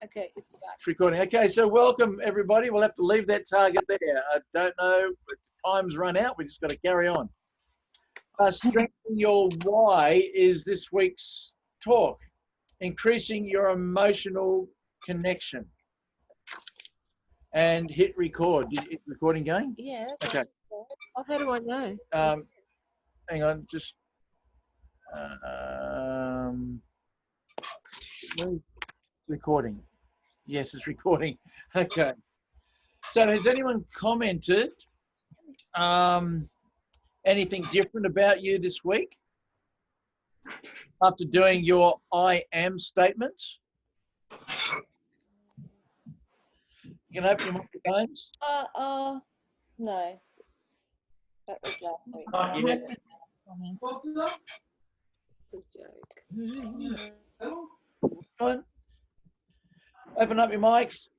Okay, it's starting. It's recording. Okay, so welcome everybody. We'll have to leave that target there. I don't know, but time's run out. We just got to carry on. Strengthening your why is this week's talk. Increasing your emotional connection. And hit record. Is recording going? Yeah. Okay. Oh, how do I know? Hang on, just recording. Yes, it's recording. Okay. So has anyone commented anything different about you this week after doing your I am statements? You can open your microphones. No. That was last week. Not yet. Good joke. Come on. Open up your mics.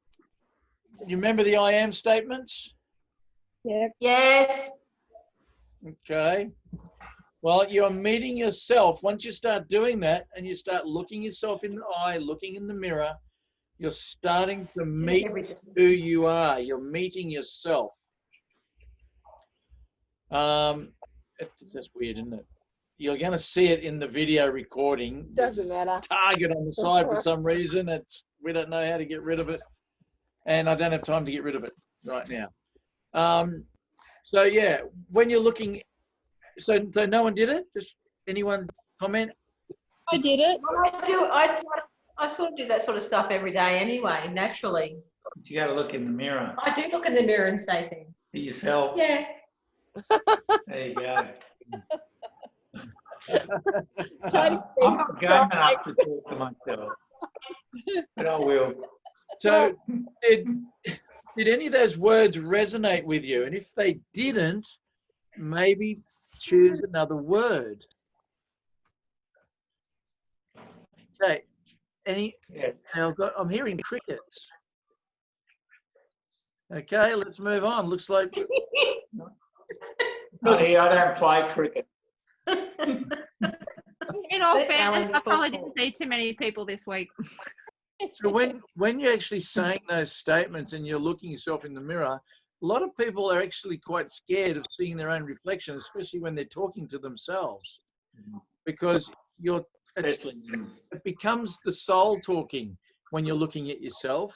You remember the I am statements? Yeah. Yes. Okay. Well, you're meeting yourself. Once you start doing that and you start looking yourself in the eye, looking in the mirror, you're starting to meet who you are. You're meeting yourself. It's just weird, isn't it? You're going to see it in the video recording. Doesn't matter. Target on the side for some reason. We don't know how to get rid of it. And I don't have time to get rid of it right now. So yeah, when you're looking, so no one did it? Just anyone comment? I did it. Well, I sort of do that sort of stuff every day anyway, naturally. You got to look in the mirror. I do look in the mirror and say things. See yourself. Yeah. There you go. Tony I'm not going enough to talk to myself, but I will. So did any of those words resonate with you? And if they didn't, maybe choose another word. Okay. Yeah. I'm hearing crickets. Okay, let's move on. Looks like I don't play cricket. In all fairness, I probably didn't see too many people this week. so when you're actually saying those statements and you're looking yourself in the mirror, a lot of people are actually quite scared of seeing their own reflection, especially when they're talking to themselves, because it becomes the soul talking when you're looking at yourself,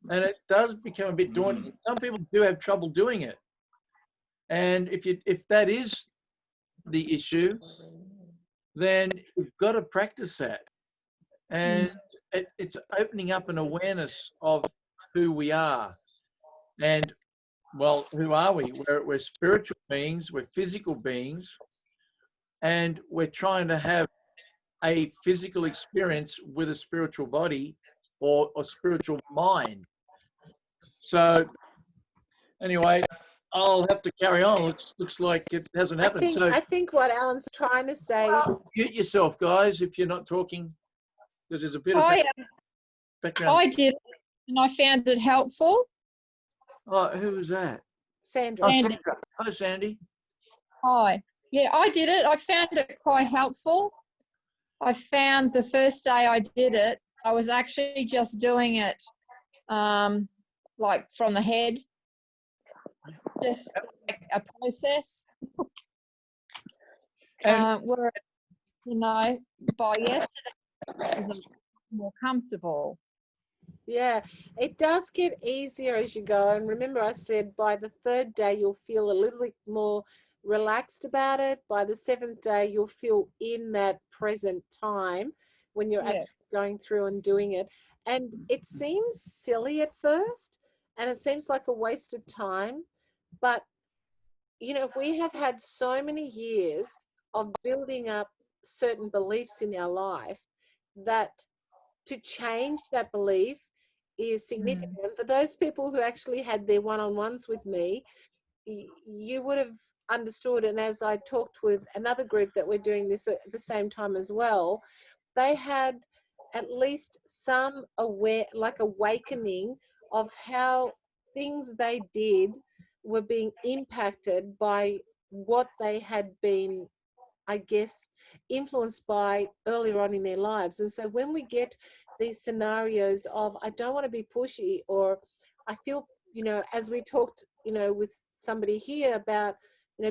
and it does become a bit daunting. Some people do have trouble doing it, and if that is the issue, then you've got to practice that, and it's opening up an awareness of who we are. And well, who are we? We're spiritual beings, we're physical beings, and we're trying to have a physical experience with a spiritual body or a spiritual mind. So anyway, I'll have to carry on. Looks like it hasn't happened. I think what Alan's trying to say. Mute yourself, guys, if you're not talking, because there's a bit of background. I did it, and I found it helpful. Oh, who was that? Sandra. Oh, Sandy. Sandra. Hello, Sandy. Hi. Yeah, I did it. I found it quite helpful. I found the first day I did it, I was actually just doing it like from the head, just like a process. Where, by yesterday, I was more comfortable. Yeah, it does get easier as you go. And remember, I said by the third day, you'll feel a little bit more relaxed about it. By the seventh day, you'll feel in that present time when you're actually going through and doing it. And it seems silly at first, and it seems like a waste of time. But, we have had so many years of building up certain beliefs in our life that to change that belief is significant. And for those people who actually had their one-on-ones with me, you would have understood. And as I talked with another group that we're doing this at the same time as well, they had at least some awakening of how things they did were being impacted by what they had been, I guess, influenced by earlier on in their lives. And so when we get these scenarios of, I don't want to be pushy, or I feel, as we talked, with somebody here about,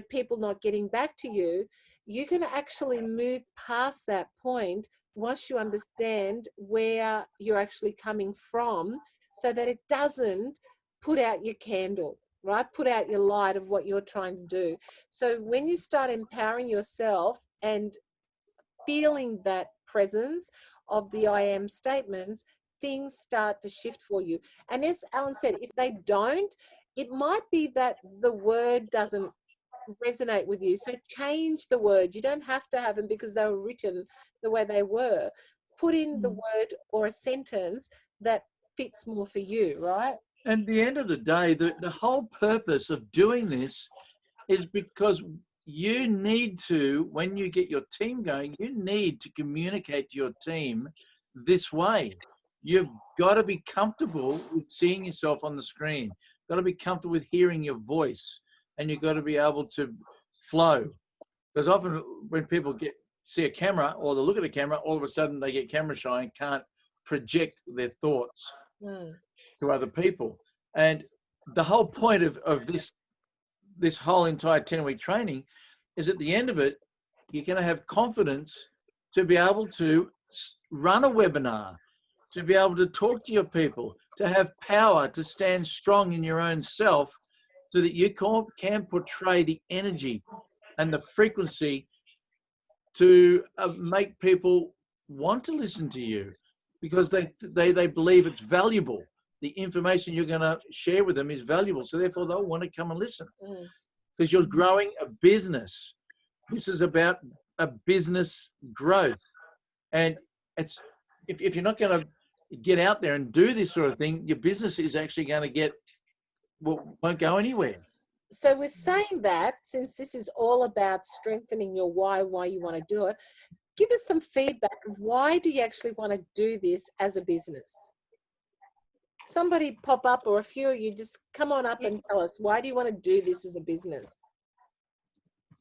people not getting back to you, you can actually move past that point once you understand where you're actually coming from, so that it doesn't put out your candle, right? Put out your light of what you're trying to do. So when you start empowering yourself and feeling that presence of the I am statements, things start to shift for you. And as Alan said, if they don't, it might be that the word doesn't resonate with you. So change the word. You don't have to have them because they were written the way they were. Put in the word or a sentence that fits more for you, right? And at the end of the day, the whole purpose of doing this is because you need to, when you get your team going, you need to communicate to your team this way. You've got to be comfortable with seeing yourself on the screen. Got to be comfortable with hearing your voice, and you've got to be able to flow. Because often when people see a camera or they look at a camera, all of a sudden they get camera shy and can't project their thoughts to other people. And the whole point of this whole entire 10-week training is, at the end of it, you're going to have confidence to be able to run a webinar, to be able to talk to your people, to have power, to stand strong in your own self, so that you can portray the energy and the frequency to make people want to listen to you, because they believe it's valuable. The information you're going to share with them is valuable, so therefore they'll want to come and listen, because you're growing a business. This is about a business growth, and it's if you're not going to get out there and do this sort of thing, your business is actually going to won't go anywhere. So with saying that, since this is all about strengthening your why you want to do it, give us some feedback. Why do you actually want to do this as a business? Somebody pop up, or a few of you just come on up and tell us, why do you want to do this as a business?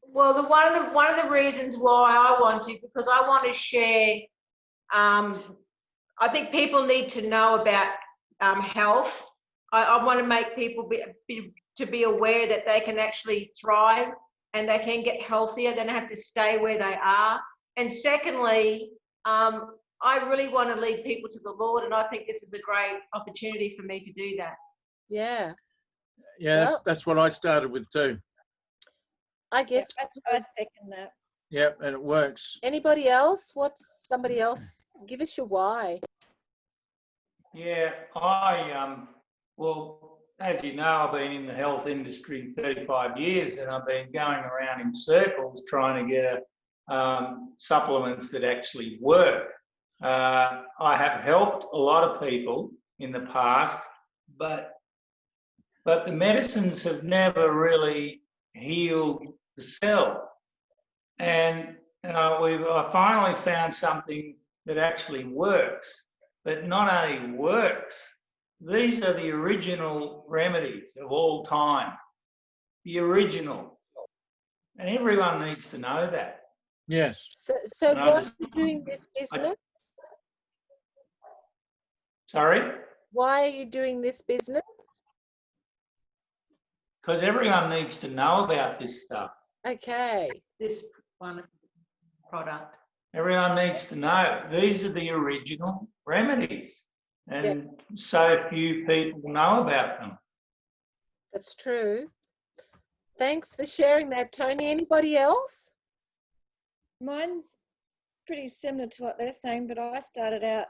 Well, one of the reasons why I want to, because I want to share. I think people need to know about health. I want to make people be aware that they can actually thrive and they can get healthier. They don't have to stay where they are. And secondly, I really want to lead people to the Lord, and I think this is a great opportunity for me to do that. Yeah. Yeah, Well, that's what I started with too. I guess. I second that. Yep, and it works. Anybody else? What's somebody else? Give us your why. Yeah, well, as you know, I've been in the health industry 35 years, and I've been going around in circles trying to get supplements that actually work. I have helped a lot of people in the past, but the medicines have never really healed the cell. And I finally found something that actually works. But not only works, these are the original remedies of all time. The original. And everyone needs to know that. Yes. So why are you doing this business? Sorry? Why are you doing this business? Because everyone needs to know about this stuff. Okay. This one product. Everyone needs to know. These are the original remedies. And so few people know about them. That's true. Thanks for sharing that, Tony. Anybody else? Mine's pretty similar to what they're saying, but I started out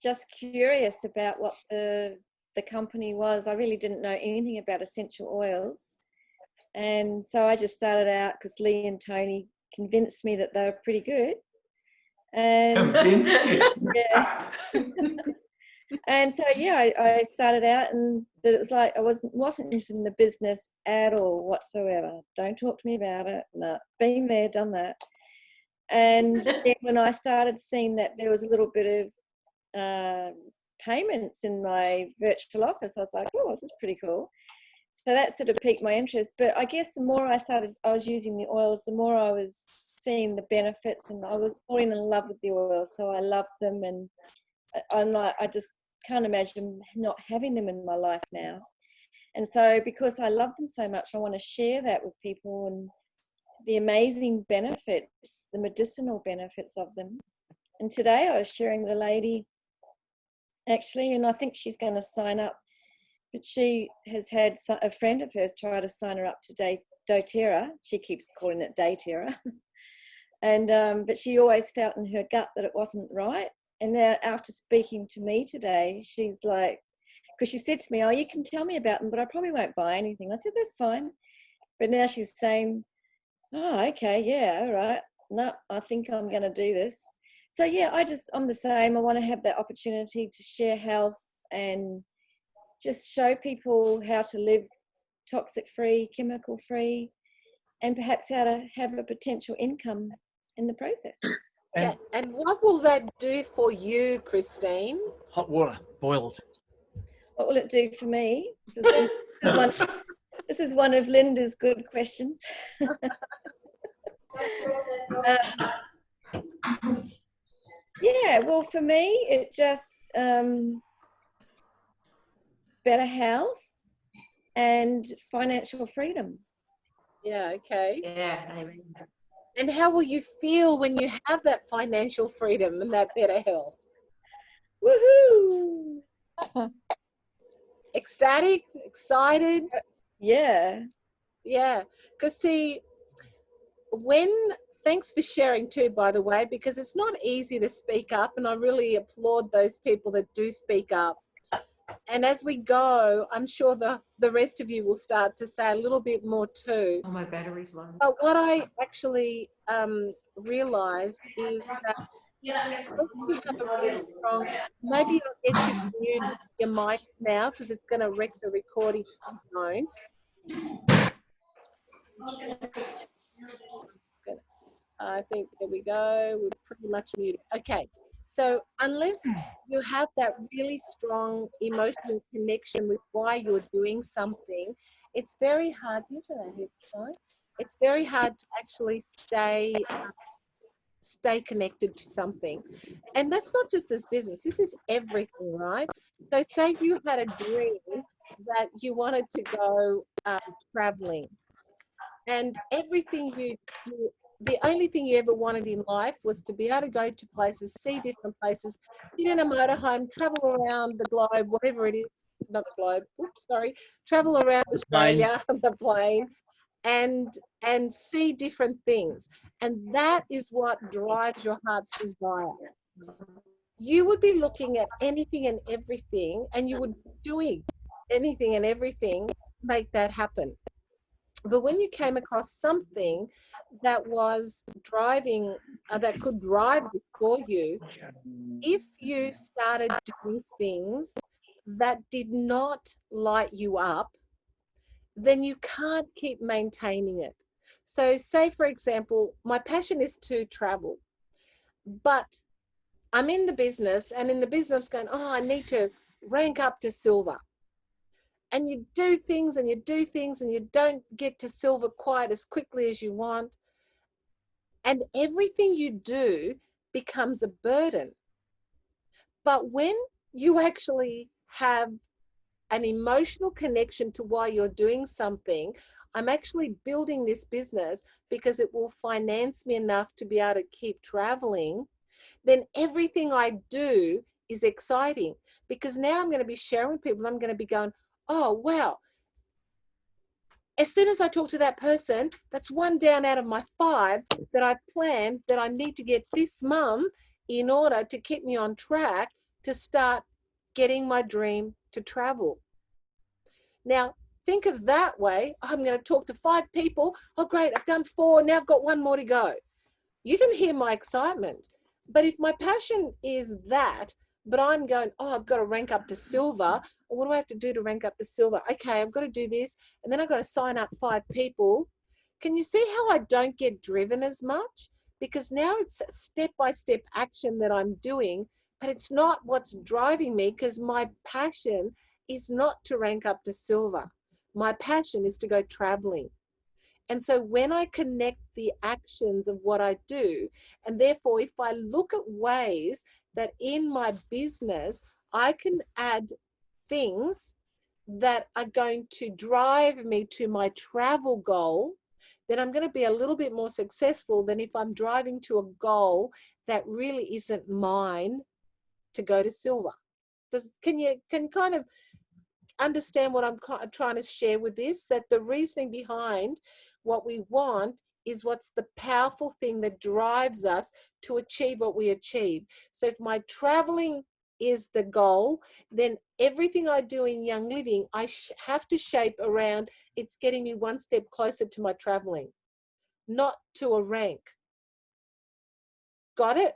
just curious about what the company was. I really didn't know anything about essential oils. And so I just started out because Lee and Tony convinced me that they were pretty good. And Convinced you? Yeah. And so, yeah, I started out, and it was like I wasn't interested in the business at all whatsoever. Don't talk to me about it. No, been there, done that. And then when I started seeing that there was a little bit of payments in my virtual office, I was like, oh, this is pretty cool. So that sort of piqued my interest. But I guess the more I was using the oils, the more I was seeing the benefits, and I was falling in love with the oils. So I loved them, and I'm like, I just can't imagine not having them in my life now. And so because I love them so much, I want to share that with people and the amazing benefits, the medicinal benefits of them. And today I was sharing with a lady, actually, and I think she's going to sign up, but she has had a friend of hers try to sign her up to doTERRA. She keeps calling it DayTerra. And but she always felt in her gut that it wasn't right. And now after speaking to me today, she's like, because she said to me, oh, you can tell me about them, but I probably won't buy anything. I said, that's fine. But now she's saying, oh, okay, yeah, all right. No, I think I'm going to do this. So yeah, I'm the same. I want to have that opportunity to share health and just show people how to live toxic-free, chemical-free, and perhaps how to have a potential income in the process. Yeah, and what will that do for you, Christine? Hot water, boiled. What will it do for me? This is one of Linda's good questions. Yeah, well, for me, it just better health and financial freedom. Yeah, okay. Yeah, amen. And how will you feel when you have that financial freedom and that better health? Woohoo! Ecstatic, excited? Yeah. Yeah, because see, thanks for sharing too, by the way, because it's not easy to speak up, and I really applaud those people that do speak up. And as we go, I'm sure the rest of you will start to say a little bit more too. Oh, my battery's low. But what I actually realized is that because you have a really strong, maybe I'll get you to mute your mics now because it's going to wreck the recording if you don't. I think, there we go, we're pretty much muted. Okay, so unless you have that really strong emotional connection with why you're doing something, it's very hard, it's very hard to actually stay connected to something. And that's not just this business, this is everything, right? So say you had a dream that you wanted to go traveling, and everything the only thing you ever wanted in life was to be able to go to places, see different places, get in a motorhome, travel around the globe, whatever it is, not the globe, oops, sorry, travel around Australia on the plane and see different things. And that is what drives your heart's desire. You would be looking at anything and everything, and you would be doing anything and everything to make that happen. But when you came across something that was driving, that could drive it for you, if you started doing things that did not light you up, then you can't keep maintaining it. So say, for example, my passion is to travel, but I'm in the business, and in the business going, oh, I need to rank up to silver. And you do things and you do things and you don't get to silver quite as quickly as you want. And everything you do becomes a burden. But when you actually have an emotional connection to why you're doing something, I'm actually building this business because it will finance me enough to be able to keep traveling, then everything I do is exciting, because now I'm going to be sharing with people. I'm going to be going, oh, wow. As soon as I talk to that person, that's one down out of my 5 that I planned that I need to get this month in order to keep me on track to start getting my dream to travel. Now, think of that way. I'm going to talk to 5 people. Oh, great, I've done 4. Now I've got 1 more to go. You can hear my excitement. But if my passion is that, but I'm going, oh, I've got to rank up to silver. Well, what do I have to do to rank up to silver? Okay, I've got to do this. And then I've got to sign up 5 people. Can you see how I don't get driven as much? Because now it's step-by-step action that I'm doing, but it's not what's driving me, because my passion is not to rank up to silver. My passion is to go traveling. And so when I connect the actions of what I do, and therefore if I look at ways that in my business, I can add things that are going to drive me to my travel goal, then I'm going to be a little bit more successful than if I'm driving to a goal that really isn't mine to go to silver. Can you kind of understand what I'm trying to share with this? That the reasoning behind what we want is what's the powerful thing that drives us to achieve what we achieve. So if my traveling is the goal, then everything I do in Young Living, I have to shape around it's getting me one step closer to my traveling, not to a rank. Got it?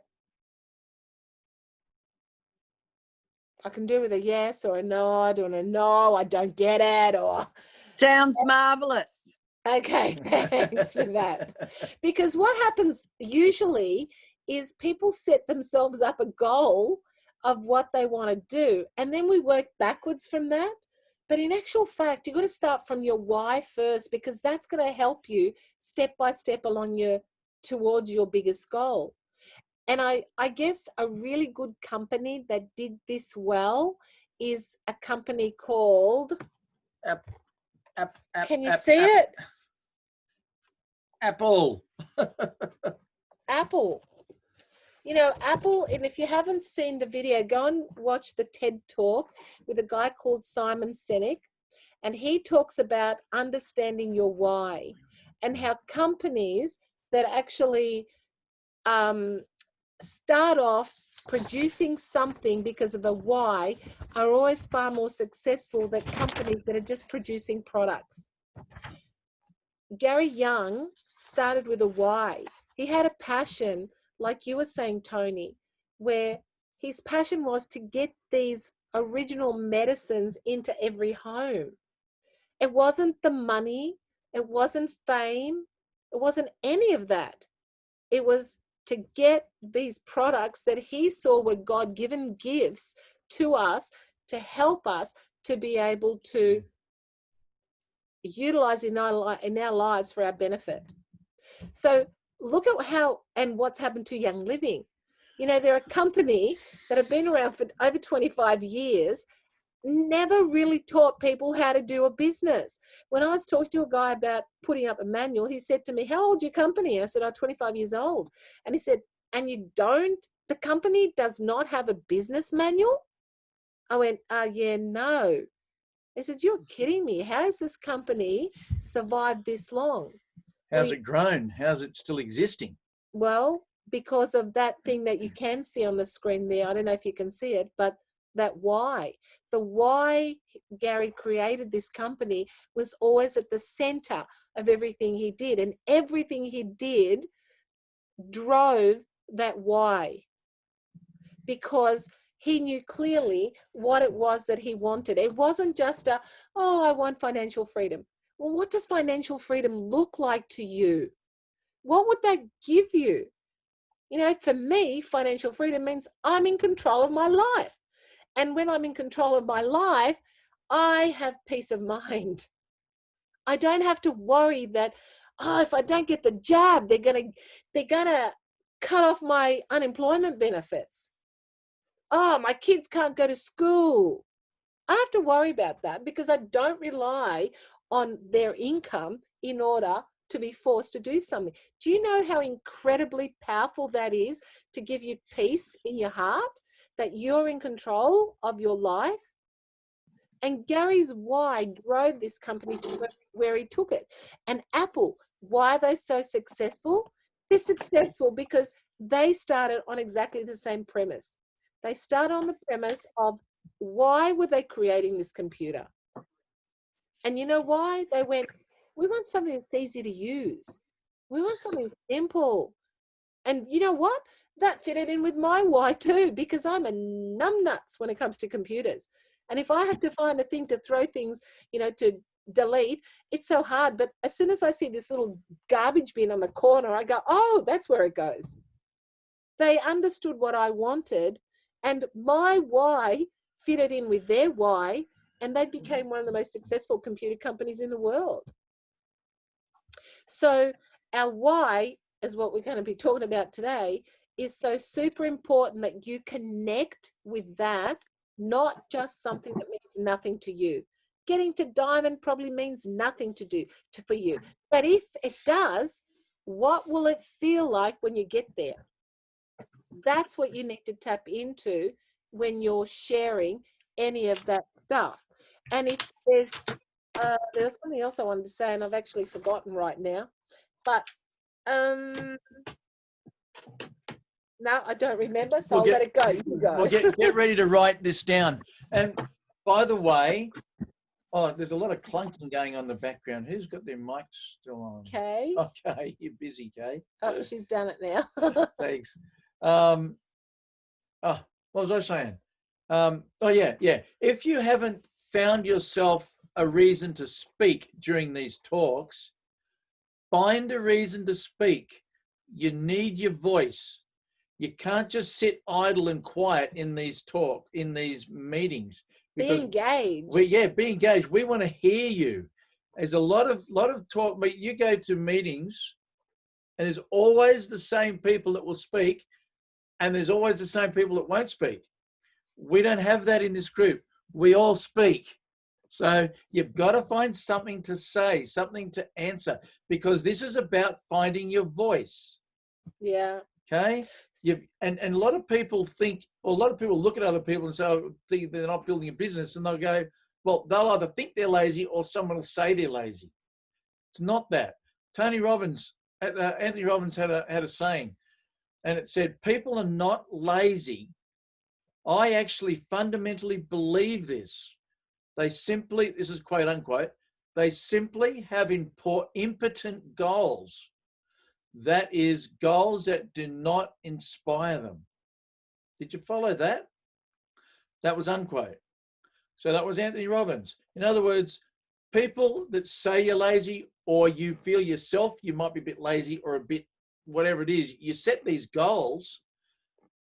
I can do with a yes or a nod or a no, I don't get it, or Sounds marvelous. okay, thanks for that. Because what happens usually is people set themselves up a goal of what they want to do, and then we work backwards from that. But in actual fact, you've got to start from your why first, because that's going to help you step by step along towards your biggest goal. And I guess a really good company that did this well is a company called, can you see it? Apple. Apple. You know, Apple, and if you haven't seen the video, go and watch the TED Talk with a guy called Simon Sinek. And he talks about understanding your why and how companies that actually start off producing something because of a why are always far more successful than companies that are just producing products. Gary Young started with a why. He had a passion, like you were saying, Tony, where his passion was to get these original medicines into every home. It wasn't the money, it wasn't fame, it wasn't any of that. It was to get these products that he saw were God-given gifts to us to help us to be able to utilize in our lives for our benefit. So look at how and what's happened to Young Living. You know, they're a company that have been around for over 25 years, never really taught people how to do a business. When I was talking to a guy about putting up a manual, he said to me, how old's your company? And I said, I'm 25 years old. And he said, and the company does not have a business manual? I went, yeah, no. He said, you're kidding me. How has this company survived this long? How's it grown? How's it still existing? Well, because of that thing that you can see on the screen there. I don't know if you can see it, but that why. The why Gary created this company was always at the center of everything he did. And everything he did drove that why. Because he knew clearly what it was that he wanted. It wasn't just I want financial freedom. Well, what does financial freedom look like to you? What would that give you? You know, for me, financial freedom means I'm in control of my life. And when I'm in control of my life, I have peace of mind. I don't have to worry that, if I don't get the job, they're gonna cut off my unemployment benefits. My kids can't go to school. I don't have to worry about that because I don't rely on their income in order to be forced to do something. Do you know how incredibly powerful that is to give you peace in your heart, that you're in control of your life? And Gary's why drove this company to where he took it. And Apple, why are they so successful? They're successful because they started on exactly the same premise. They started on the premise of why were they creating this computer? And you know why? They went, we want something that's easy to use. We want something simple. And you know what? That fitted in with my why too, because I'm a numbnuts when it comes to computers. And if I have to find a thing to throw things, to delete, it's so hard. But as soon as I see this little garbage bin on the corner, I go, oh, that's where it goes. They understood what I wanted, and my why fitted in with their why, and they became one of the most successful computer companies in the world. So our why is what we're going to be talking about today, is so super important that you connect with that, not just something that means nothing to you. Getting to diamond probably means nothing for you. But if it does, what will it feel like when you get there? That's what you need to tap into when you're sharing any of that stuff. And if there was something else I wanted to say, and I've actually forgotten right now. But no, I don't remember, so I'll let it go. You go. Well, get ready to write this down. And by the way, there's a lot of clunking going on in the background. Who's got their mics still on? Kay. Okay, you're busy, Kay. Oh, she's done it now. Thanks. What was I saying? Yeah. If you haven't found yourself a reason to speak during these talks, find a reason to speak. You need your voice. You can't just sit idle and quiet in these meetings. Be engaged. Be engaged. We want to hear you. There's a lot of talk. But you go to meetings, and there's always the same people that will speak, and there's always the same people that won't speak. We don't have that in this group. We all speak. So you've got to find something to say, something to answer, because this is about finding your voice. Yeah. Okay. And a lot of people look at other people and say, oh, they're not building a business, and they'll go, well, they'll either think they're lazy or someone will say they're lazy. It's not that. Anthony Robbins had a saying, and it said, people are not lazy. I actually fundamentally believe this. This is quote unquote, they simply have impotent goals. That is, goals that do not inspire them. Did you follow that? That was unquote. So that was Anthony Robbins. In other words, people that say you're lazy, or you feel yourself you might be a bit lazy or a bit whatever it is, you set these goals,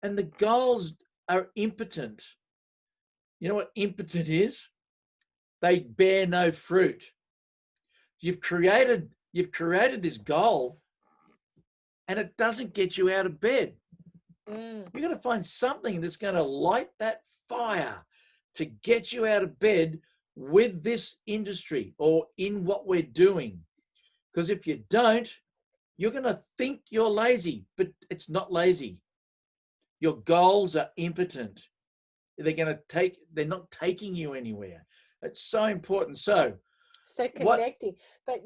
and the goals are impotent. You know what impotent is? They bear no fruit. You've created this goal, and it doesn't get you out of bed. You've got to find something that's going to light that fire to get you out of bed with this industry or in what we're doing. Because if you don't, you're going to think you're lazy, but it's not lazy. Your goals are impotent. They're not taking you anywhere. It's so important. So connecting. But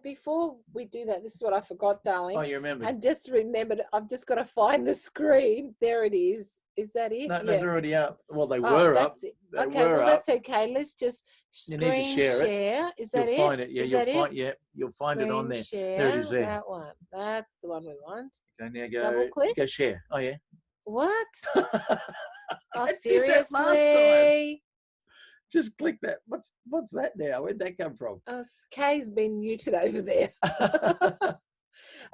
before we do that, this is what I forgot, darling. Oh, you remember? I just remembered. I've just got to find the screen. There it is. Is that it? No, they're already up. Well, they were up. That's okay. Let's just screen share. Is that You'll find it. Yeah, is that it? Yeah, you'll find it on there. Share, there it is. There. That one. That's the one we want. Okay, now go. Double click. Go share. Oh yeah. What? Oh, seriously? Just click that. What's that now? Where'd that come from? Kay's been muted over there.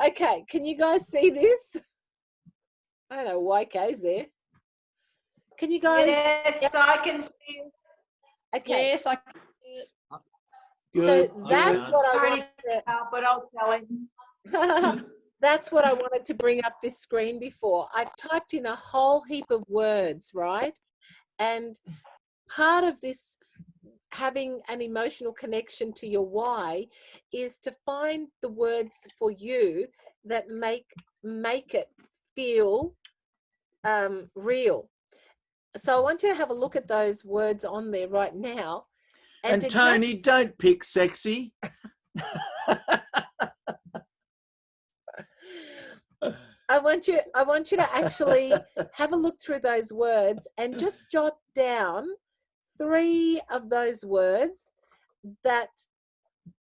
Okay, can you guys see this? I don't know why Kay's there. Can you guys? Yes, I can see it. Okay. Yes, I can see it. So that's what I wanted to, but I'll tell him. That's what I wanted to bring up this screen before. I've typed in a whole heap of words, right? And part of this having an emotional connection to your why is to find the words for you that make it feel real. So I want you to have a look at those words on there right now. And Tony, don't pick sexy. I want you to actually have a look through those words and just jot down 3 of those words that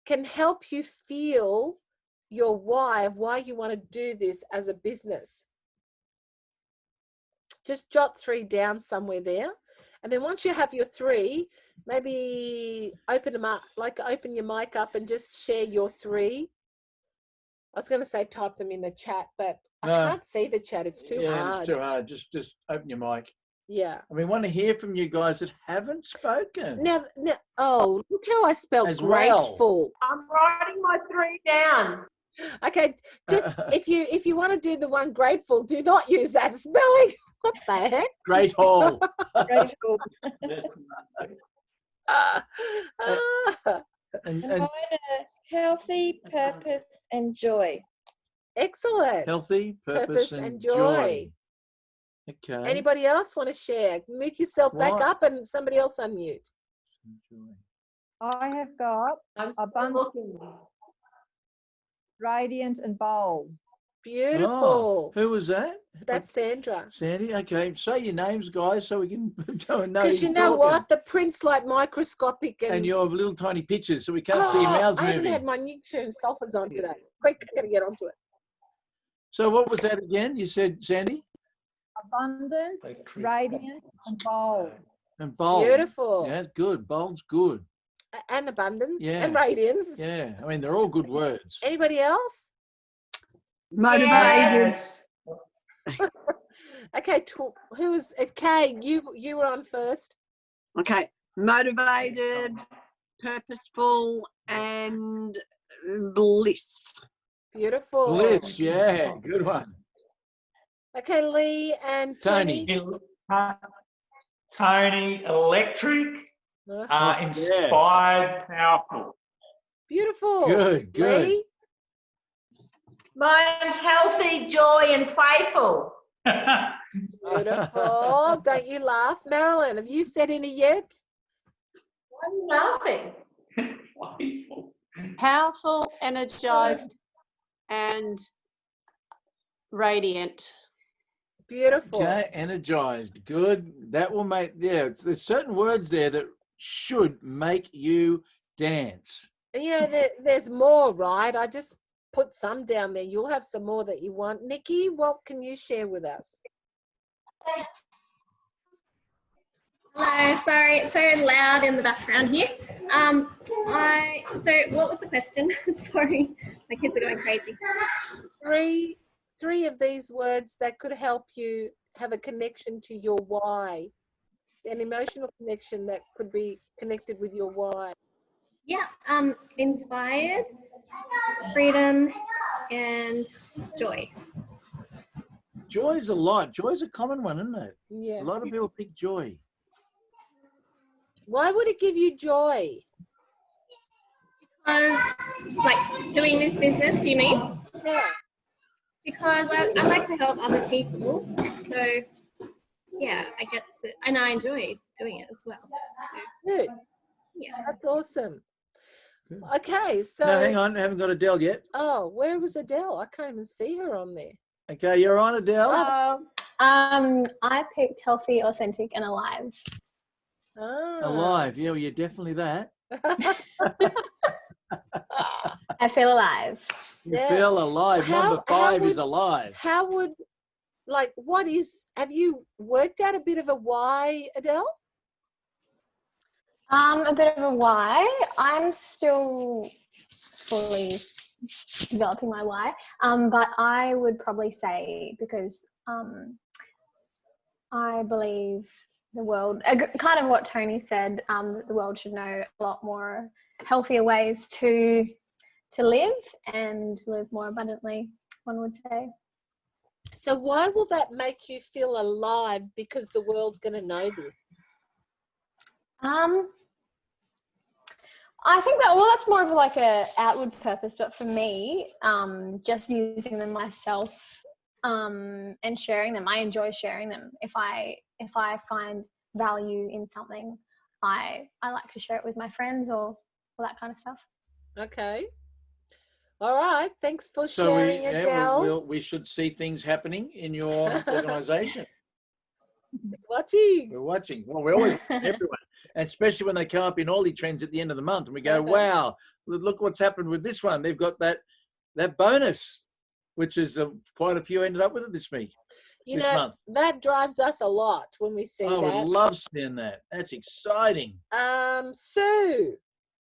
can help you feel your why of why you want to do this as a business. Just jot 3 down somewhere there. And then once you have your 3, maybe open them up, like open your mic up and just share your 3. I was going to say type them in the chat, but no, I can't see the chat. It's too hard. It's too hard. Just open your mic. Yeah. I mean, want to hear from you guys that haven't spoken. Now, oh, look how I spelled grateful. I'm writing my 3 down. Okay, just if you want to do the one grateful, do not use that spelling. What the heck? Great Hall. Grateful. And And mine are healthy, purpose, and joy. Excellent. healthy, purpose, and joy. Okay. Anybody else want to share? Mute yourself back What? up and somebody else unmute. Joy. I have got I'm still abundant, looking. radiant, and bold. Beautiful. Oh, who was that? That's Sandra. Sandy. Okay. Say your names, guys, so we can know. Because you know what? The print's like microscopic And and your little tiny pictures, so we can't see your mouths I haven't moving. had my nutrition sulfurs on today. Quick, I gotta get onto it. So what was that again? You said, Sandy? Abundant, radiant, and bold. And bold. Beautiful. Yeah, that's good. Bold's good. And abundance Yeah. and radiance. Yeah. I mean, they're all good words. Anybody else? Motivated. Yes. Okay, who was it? Kay, you were on first. Okay. Motivated, purposeful, and bliss. Beautiful. Bliss. Yeah. Good one. Okay, Lee and Tony. Tony, electric, Uh, inspired, powerful. Beautiful. Good. Good. Lee? Mine's healthy, joy, and playful. Beautiful. Don't you laugh. Marilyn, have you said any yet? Why are you laughing? Playful. Powerful, energized, and radiant. Beautiful. Okay. Energized. Good. That will make, yeah, there's certain words there that should make you dance. And you know, there's more, right? I just put some down there. You'll have some more that you want. Nikki, what can you share with us? Hello, sorry, it's so loud in the background here. So what was the question? Sorry, my kids are going crazy. Three of these words that could help you have a connection to your why, an emotional connection that could be connected with your why. Yeah, inspired, freedom, and joy. Joy's a lot. Joy's a common one, isn't it? Yeah. A lot of people pick joy. Why would it give you joy? Because, like, doing this business, do you mean? Yeah. Because I like to help other people, so yeah, I get to, and I enjoy doing it as well. So, Good. yeah. That's awesome. Good. Okay, so No, hang on. I haven't got Adele yet. oh, where was Adele? I can't even see her on there. Okay, you're on, Adele. I picked healthy, authentic, and alive. Ah. Alive. Yeah, well, you're definitely that. I feel alive. You Yeah. feel alive. How- Number how 5 is would- alive. How would, like, have you worked out a bit of a why, Adele? A bit of a why. I'm still fully developing my why. But I would probably say because I believe the world, kind of what Tony said, the world should know a lot more healthier ways to live and live more abundantly, one would say. So why will that make you feel alive? Because the world's going to know this. I think that, well, that's more of like a outward purpose, but for me, just using them myself and sharing them, I enjoy sharing them. If I find value in something, I like to share it with my friends or that kind of stuff. Okay. All right. Thanks for So sharing, Adele. we should see things happening in your organisation. Watching. We're watching. Well, we're always everyone, and especially when they come up in Aldi trends at the end of the month, and we go, "Wow, look what's happened with this one. They've got that bonus, which is quite a few ended up with it this week, You this know, month." that drives us a lot when we see I would that. love seeing that. That's exciting. Sue,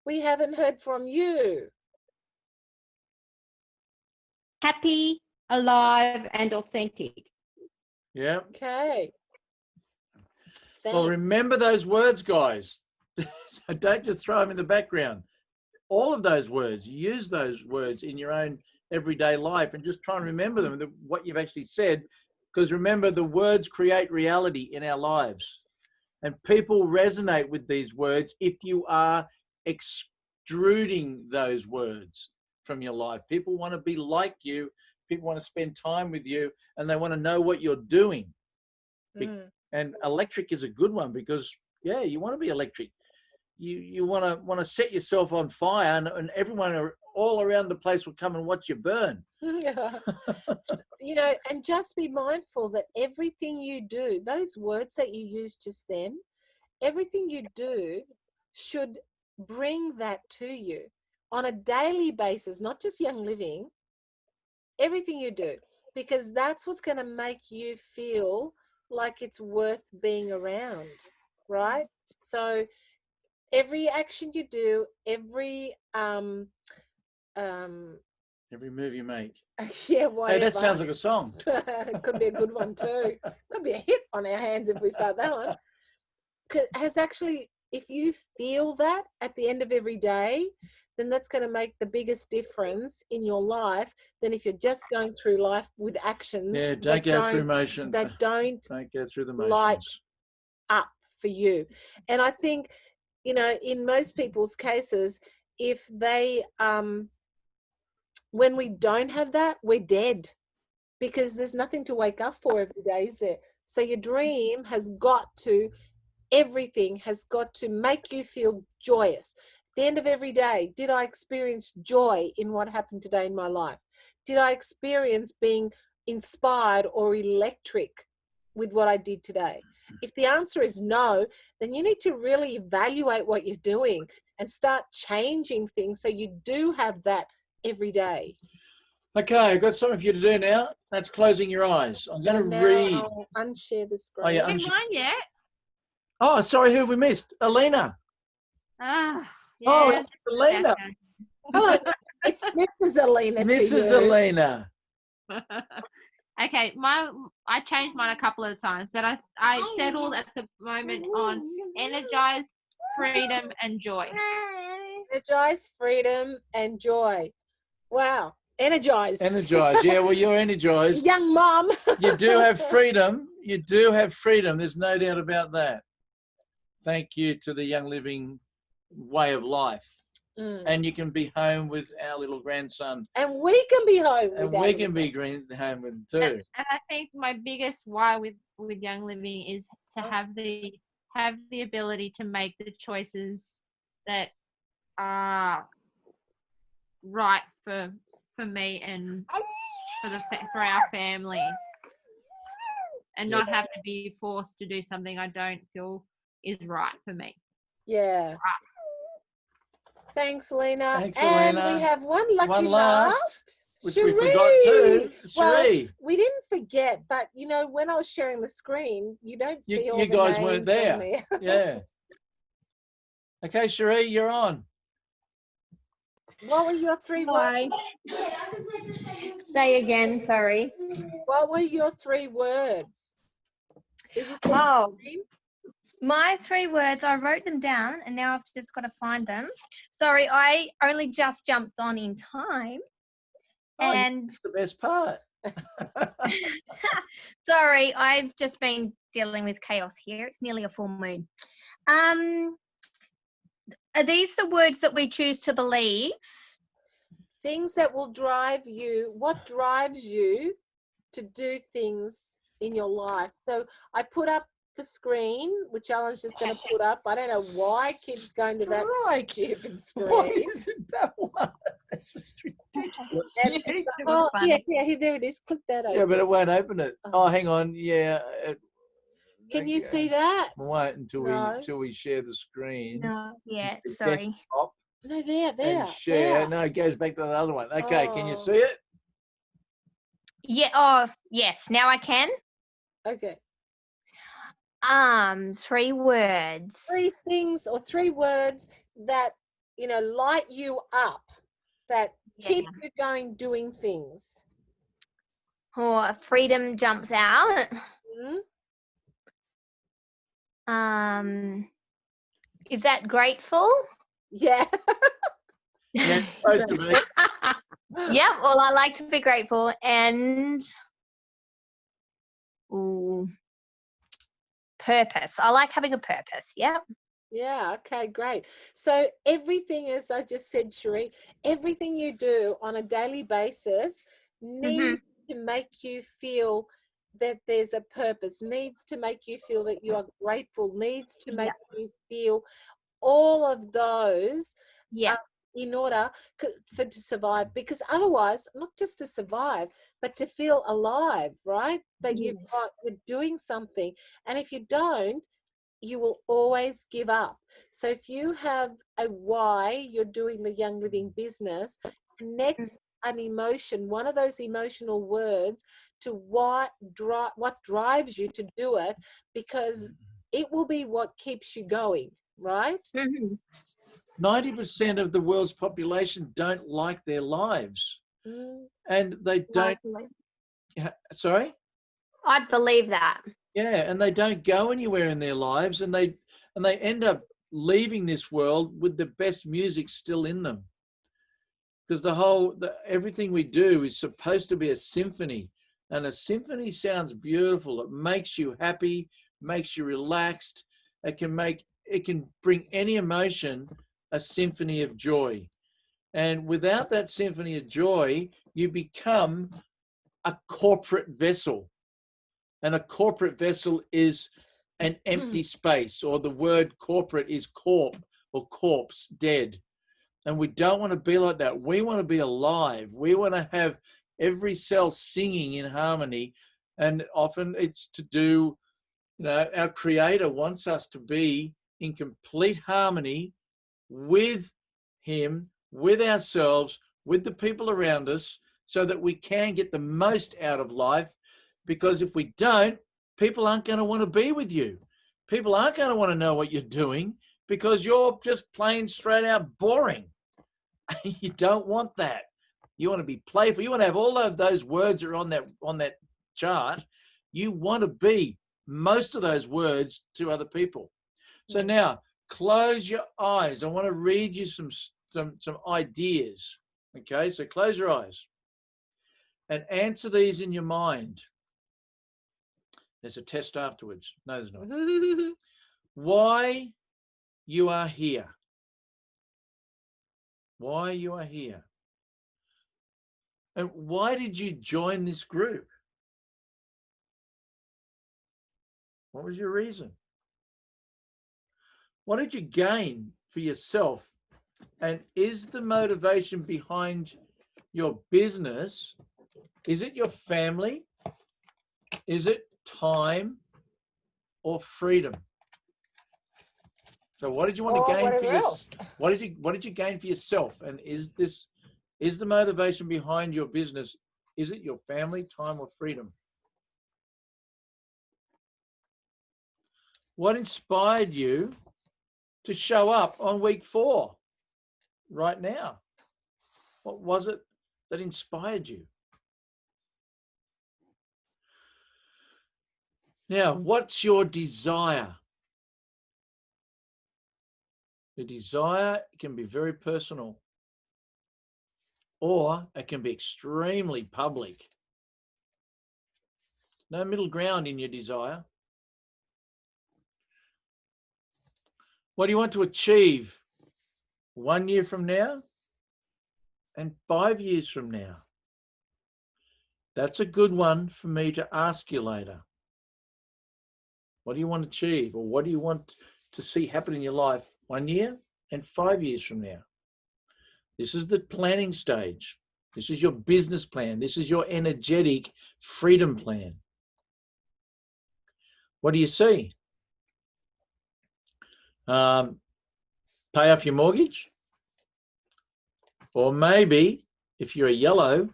we haven't heard from you. Happy, alive, and authentic. Yeah. Okay. Well, Thanks. remember those words, guys. Don't just throw them in the background. All of those words, use those words in your own everyday life, and just try and remember them, what you've actually said, because remember, the words create reality in our lives, and people resonate with these words if you are extruding those words from your life. People want to be like you, people want to spend time with you, and they want to know what you're doing. And electric is a good one, because yeah, you want to be electric. You want to set yourself on fire, and everyone all around the place will come and watch you burn. You know, and just be mindful that everything you do, those words that you used just then, everything you do should bring that to you on a daily basis, not just Young Living, everything you do, because that's what's going to make you feel like it's worth being around, right? So every action you do, every move you make. Yeah, whatever. Hey, that sounds like a song. It could be a good one too. Could be a hit on our hands if we start that one. Has actually, if you feel that at the end of every day, then that's going to make the biggest difference in your life than if you're just going through life with actions. Yeah, don't go through motions. That don't go through the motions. Light up for you. And I think, you know, in most people's cases, if they, when we don't have that, we're dead, because there's nothing to wake up for every day, is there? So your dream has got to, everything has got to make you feel joyous. At the end of every day, did I experience joy in what happened today in my life? Did I experience being inspired or electric with what I did today? If the answer is no, then you need to really evaluate what you're doing and start changing things so you do have that every day. Okay, I've got something for you to do now. That's closing your eyes. I'm going to read. I'll unshare the screen. Oh, yeah, Mine yet? Oh, sorry, who have we missed? Alina. Yeah. Oh, it's Alina. Hello, it's Mrs. Alina. Mrs. Alina. Okay, I changed mine a couple of times, but I settled at the moment on energized, freedom, and joy. Energized, freedom, and joy. Wow, energized. Energized. Yeah, well, you're energized. Young mom. You do have freedom. You do have freedom. There's no doubt about that. Thank you to the Young Living way of life. And you can be home with our little grandson. And we can be home with we can be home with him too. And I think my biggest why with Young Living is to have the ability to make the choices that are right for me and for our family, and not have to be forced to do something I don't feel is right for me. Yeah. Thanks, Lena. Thanks, and Elena. We have one last. Which Cherie. we forgot too. Well, we didn't forget, but you know, when I was sharing the screen, you don't see all the names. You guys weren't there. Yeah. Okay, Cherie, you're on. What were your 3 words? Say again, sorry. What were your 3 words? My 3 words, I wrote them down and now I've just got to find them. Sorry, I only just jumped on in time. And that's the best part. Sorry, I've just been dealing with chaos here. It's nearly a full moon. Are these the words that we choose to believe? Things that will drive you. What drives you to do things in your life? So I put up the screen, which Alan's just going to put up. I don't know why it keeps going to that stupid screen. Why isn't that one? That's just ridiculous. Yeah, there it is. Click that over. Yeah, but it won't open it. Oh, hang on. Yeah. Can you see that? Wait until we share the screen. No, yeah, sorry. No, there. And share. There. No, it goes back to the other one. Okay, can you see it? Yeah. Oh, yes. Now I can. Okay. 3 words. 3 things or 3 words that, you know, light you up, that keep you going doing things. Oh, freedom jumps out. Is that grateful? Yeah. Yeah, supposed to be. Yeah, well, I like to be grateful and purpose. I like having a purpose. Yeah. Yeah, okay, great. So everything, as I just said, Cherie, everything you do on a daily basis needs to make you feel that there's a purpose, needs to make you feel that you are grateful, needs to make you feel all of those in order to survive. Because otherwise, not just to survive, but to feel alive, right? That you're doing something. And if you don't, you will always give up. So if you have a why you're doing the Young Living business, connect an emotion, one of those emotional words, to what drives you to do it, because it will be what keeps you going, right? 90% of the world's population don't like their lives, and they don't. Sorry? I believe that. Yeah, and they don't go anywhere in their lives, and they end up leaving this world with the best music still in them, because everything we do is supposed to be a symphony, and a symphony sounds beautiful. It makes you happy, makes you relaxed. It can bring any emotion a symphony of joy, and without that symphony of joy, you become a corporate vessel. And a corporate vessel is an empty space, or the word corporate is corp or corpse, dead. And we don't want to be like that. We want to be alive. We want to have every cell singing in harmony. And often it's to do, our Creator wants us to be in complete harmony with Him, with ourselves, with the people around us, so that we can get the most out of life. Because if we don't, people aren't going to want to be with you. People aren't going to want to know what you're doing, because you're just plain straight out boring. You don't want that. You want to be playful. You want to have all of those words that are on that chart. You want to be most of those words to other people. So now close your eyes. I want to read you some ideas. Okay, so close your eyes and answer these in your mind. There's a test afterwards. No, there's not. Why you are here. Why you are here. And why did you join this group? What was your reason? What did you gain for yourself? And is the motivation behind your business, is it your family? Is it time or freedom? So what did you want to gain for yourself? What did you gain for yourself? And is the motivation behind your business, is it your family, time or freedom? What inspired you to show up on week 4 right now? What was it that inspired you? Now, what's your desire? The desire can be very personal, or it can be extremely public. No middle ground in your desire. What do you want to achieve 1 year from now and 5 years from now? That's a good one for me to ask you later. What do you want to achieve, or what do you want to see happen in your life 1 year and 5 years from now? This is the planning stage. This is your business plan. This is your energetic freedom plan. What do you see? Pay off your mortgage? Or maybe, if you're a yellow,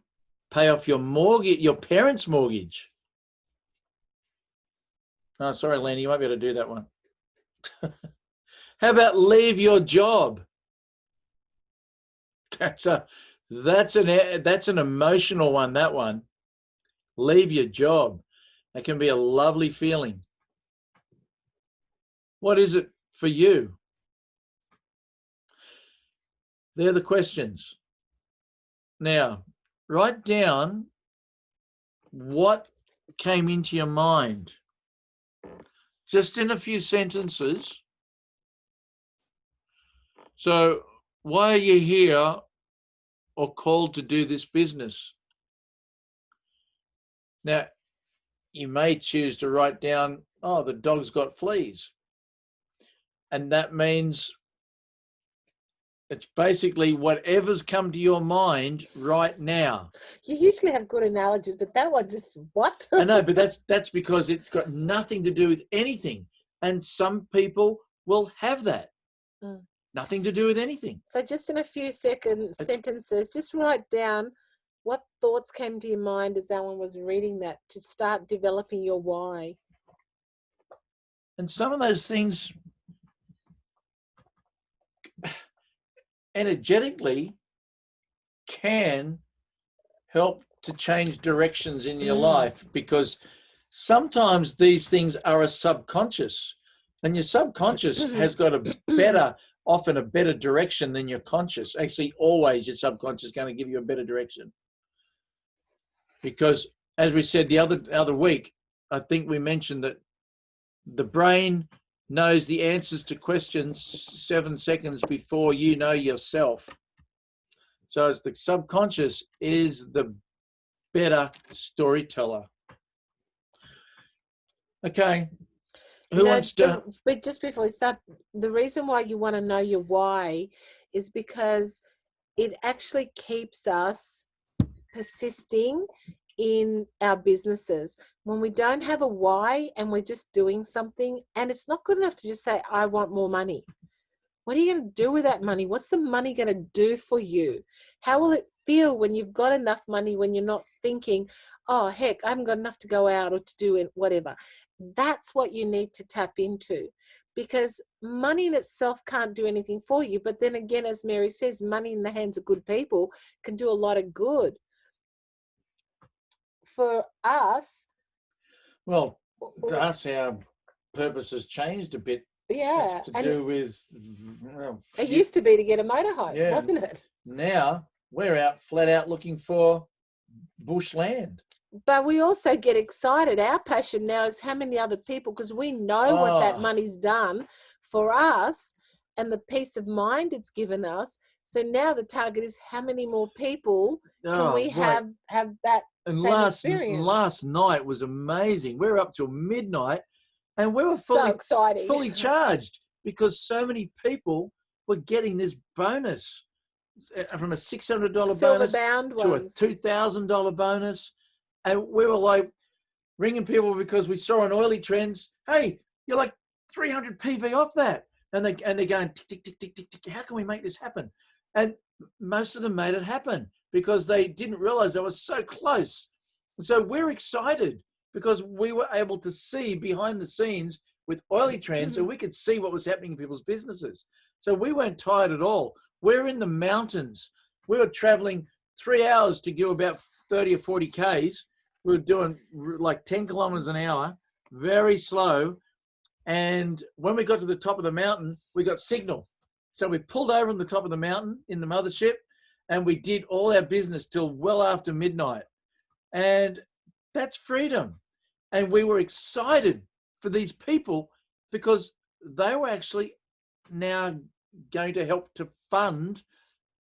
pay off your mortgage, your parents' mortgage. Oh, sorry, Lanny, you won't be able to do that one. How about leave your job? That's an emotional one, that one. Leave your job. That can be a lovely feeling. What is it for you? They're the questions. Now, write down what came into your mind, just in a few sentences. So, why are you here or called to do this business? Now, you may choose to write down, oh, the dog's got fleas. And that means it's basically whatever's come to your mind right now. You usually have good analogies, but that one just, what? I know, but that's because it's got nothing to do with anything. And some people will have that. Nothing to do with anything. So just in a few sentences, just write down what thoughts came to your mind as Alan was reading that to start developing your why. And some of those things energetically can help to change directions in your life, because sometimes these things are a subconscious, and your subconscious has got often a better direction than your conscious. Actually, always your subconscious is going to give you a better direction. Because as we said the other week, I think we mentioned that the brain knows the answers to questions 7 seconds before you know yourself. So it's the subconscious is the better storyteller. Okay. Who wants to? But just before we start, the reason why you want to know your why is because it actually keeps us persisting in our businesses. When we don't have a why and we're just doing something, and it's not good enough to just say, I want more money. What are you going to do with that money? What's the money going to do for you? How will it feel when you've got enough money, when you're not thinking, oh, heck, I haven't got enough to go out or to do it, whatever. That's what you need to tap into, because money in itself can't do anything for you. But then again, as Mary says, money in the hands of good people can do a lot of good. For us, well, to us, our purpose has changed a bit. Yeah. It's to do with, well, it used to be to get a motorhome, wasn't it? Now we're out flat out looking for bushland. But we also get excited. Our passion now is how many other people, because we know what that money's done for us and the peace of mind it's given us. So now the target is how many more people can we have that and same experience. Last night was amazing. We were up till midnight and we were fully charged, because so many people were getting this bonus, from a $600 bonus to a $2,000 bonus. And we were like ringing people because we saw on Oily Trends, hey, you're like 300 PV off that. And they're going, tick, tick, tick, tick, tick, tick. How can we make this happen? And most of them made it happen because they didn't realize they were so close. And so we're excited because we were able to see behind the scenes with Oily Trends, and we could see what was happening in people's businesses. So we weren't tired at all. We're in the mountains. We were traveling 3 hours to do about 30 or 40 Ks. We were doing like 10 kilometers an hour, very slow. And when we got to the top of the mountain, we got signal. So we pulled over on the top of the mountain in the mothership, and we did all our business till well after midnight. And that's freedom. And we were excited for these people because they were actually now going to help to fund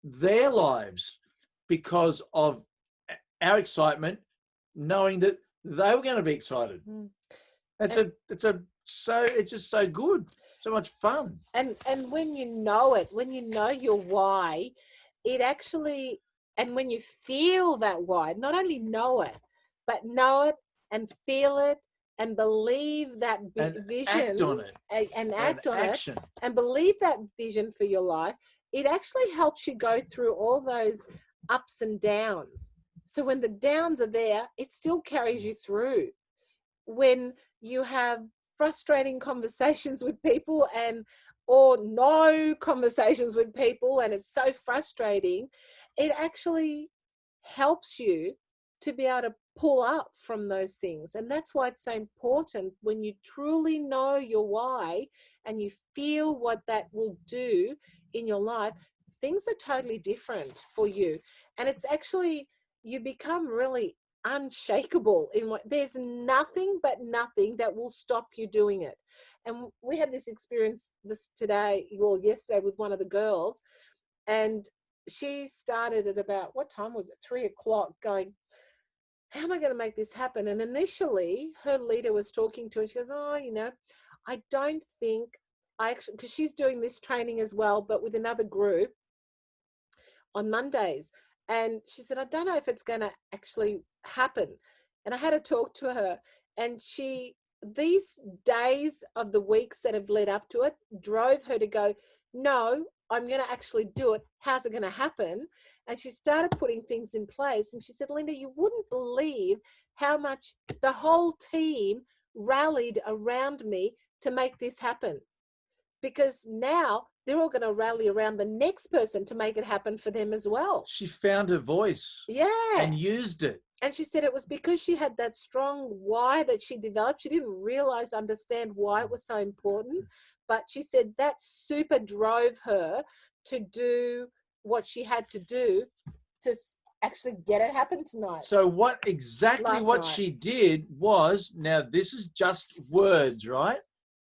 their lives because of our excitement, knowing that they were going to be excited. It's just so good, so much fun. And when you know it, when you know your why, it actually, and when you feel that why, not only know it, but know it and feel it and believe that vision, act on it, and act on it, and believe that vision for your life, it actually helps you go through all those ups and downs. So when the downs are there, it still carries you through. When you have frustrating conversations with people or no conversations with people, and it's so frustrating, it actually helps you to be able to pull up from those things. And that's why it's so important, when you truly know your why and you feel what that will do in your life, things are totally different for you. And it's actually, you become really unshakable in what, there's nothing but nothing that will stop you doing it. And we had this experience yesterday with one of the girls, and she started at about, what time was it? 3 o'clock, going, how am I going to make this happen? And initially her leader was talking to her, and she goes, oh, I don't think because she's doing this training as well, but with another group on Mondays. And she said, I don't know if it's going to actually happen. And I had to talk to her, and these days of the weeks that have led up to it drove her to go, no, I'm going to actually do it. How's it going to happen? And she started putting things in place. And she said, Linda, you wouldn't believe how much the whole team rallied around me to make this happen. Because now they're all going to rally around the next person to make it happen for them as well. She found her voice. Yeah. And used it. And she said it was because she had that strong why that she developed. She didn't understand why it was so important. But she said that super drove her to do what she had to do to actually get it happen tonight. So what she did was, now this is just words, right?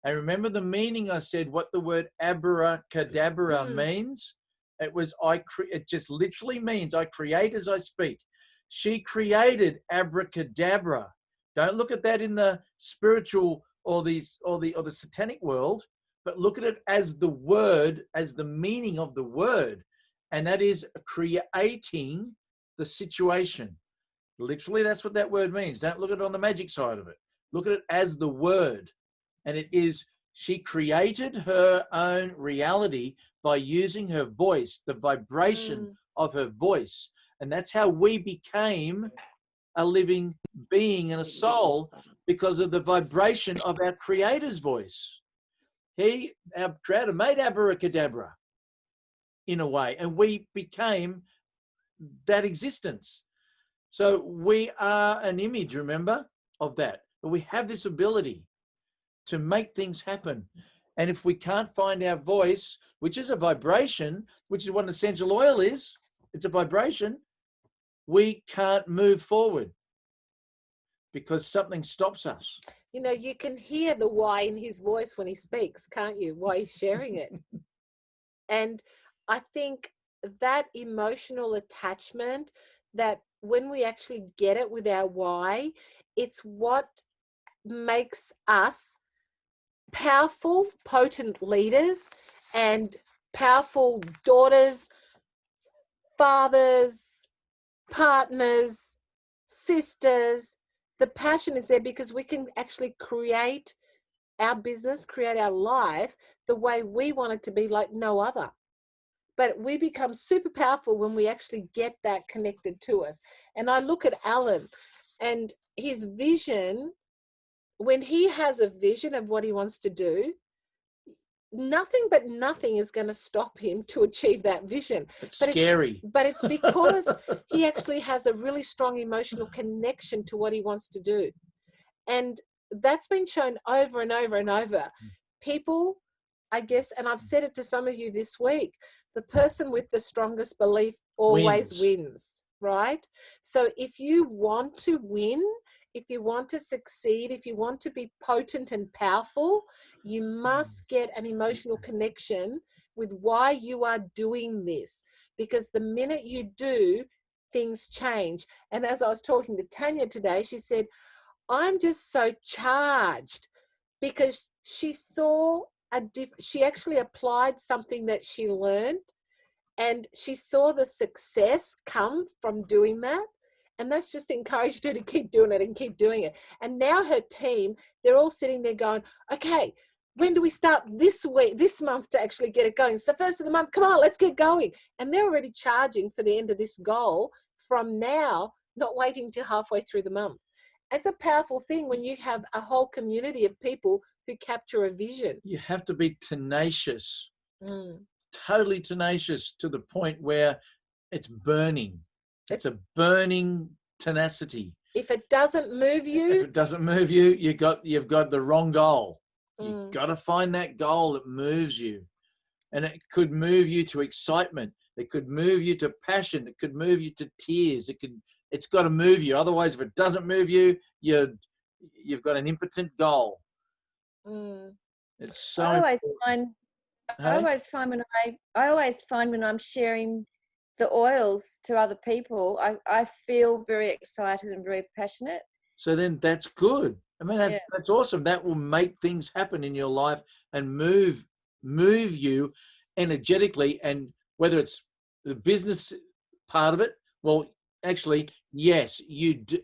And remember the meaning I said, what the word abracadabra means? It just literally means I create as I speak. She created abracadabra. Don't look at that in the spiritual or the satanic world, but look at it as the word, as the meaning of the word. And that is creating the situation. Literally, that's what that word means. Don't look at it on the magic side of it. Look at it as the word. And it is, she created her own reality by using her voice, the vibration of her voice. And that's how we became a living being and a soul, because of the vibration of our Creator's voice. Our Creator, made abracadabra in a way, and we became that existence. So we are an image, remember, of that. But we have this ability to make things happen. And if we can't find our voice, which is a vibration, which is what an essential oil is, it's a vibration, we can't move forward because something stops us. You can hear the why in his voice when he speaks, can't you? Why he's sharing it. And I think that emotional attachment, that when we actually get it with our why, it's what makes us powerful, potent leaders and powerful daughters, fathers, partners, sisters. The passion is there because we can actually create our business, create our life the way we want it to be, like no other. But we become super powerful when we actually get that connected to us. And I look at Alan and his vision. When he has a vision of what he wants to do, nothing is going to stop him to achieve that vision. It's scary. But it's because he actually has a really strong emotional connection to what he wants to do. And that's been shown over and over and over. People, I guess, and I've said it to some of you this week, the person with the strongest belief always wins, right? So if you want to win, if you want to succeed, if you want to be potent and powerful, you must get an emotional connection with why you are doing this. Because the minute you do, things change. And as I was talking to Tanya today, she said, I'm just so charged, because she saw she actually applied something that she learned, and she saw the success come from doing that. And that's just encouraged her to keep doing it and keep doing it. And now her team, they're all sitting there going, okay, when do we start this month to actually get it going? It's the first of the month. Come on, let's get going. And they're already charging for the end of this goal from now, not waiting till halfway through the month. It's a powerful thing when you have a whole community of people who capture a vision. You have to be tenacious, totally tenacious, to the point where it's burning. It's a burning tenacity. If it doesn't move you, you've got the wrong goal. You've got to find that goal that moves you. And it could move you to excitement. It could move you to passion. It could move you to tears. It's got to move you. Otherwise, if it doesn't move you, you've got an impotent goal. It's so I always find when I'm sharing the oils to other people, I feel very excited and very passionate. So then that's good. I mean, that's awesome. That will make things happen in your life and move you energetically. And whether it's the business part of it, well, actually, yes,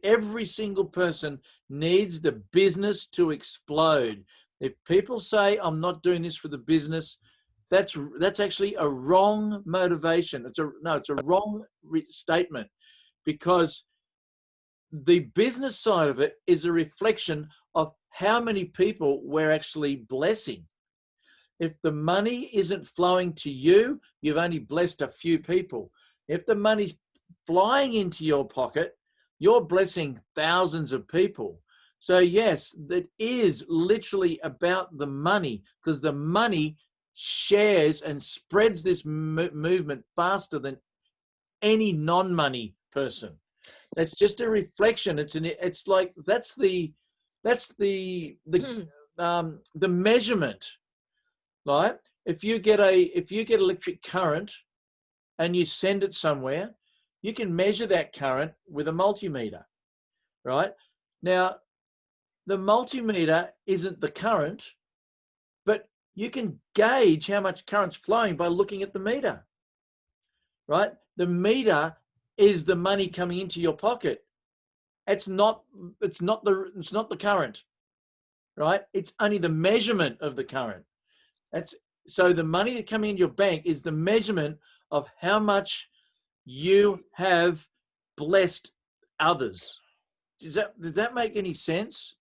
every single person needs the business to explode. If people say, I'm not doing this for the business, that's actually a wrong motivation. It's a wrong statement, because the business side of it is a reflection of how many people we're actually blessing. If the money isn't flowing to you, you've only blessed a few people. If the money's flying into your pocket, you're blessing thousands of people. So yes, that is literally about the money, because the money shares and spreads this movement faster than any non-money person. That's just a reflection. It's like that's the measurement, right? If you get electric current and you send it somewhere, you can measure that current with a multimeter, right? Now, the multimeter isn't the current, but you can gauge how much current's flowing by looking at the meter, right? The meter is the money coming into your pocket. It's not the current, right? It's only the measurement of the current. So the money that coming into your bank is the measurement of how much you have blessed others. Does that make any sense?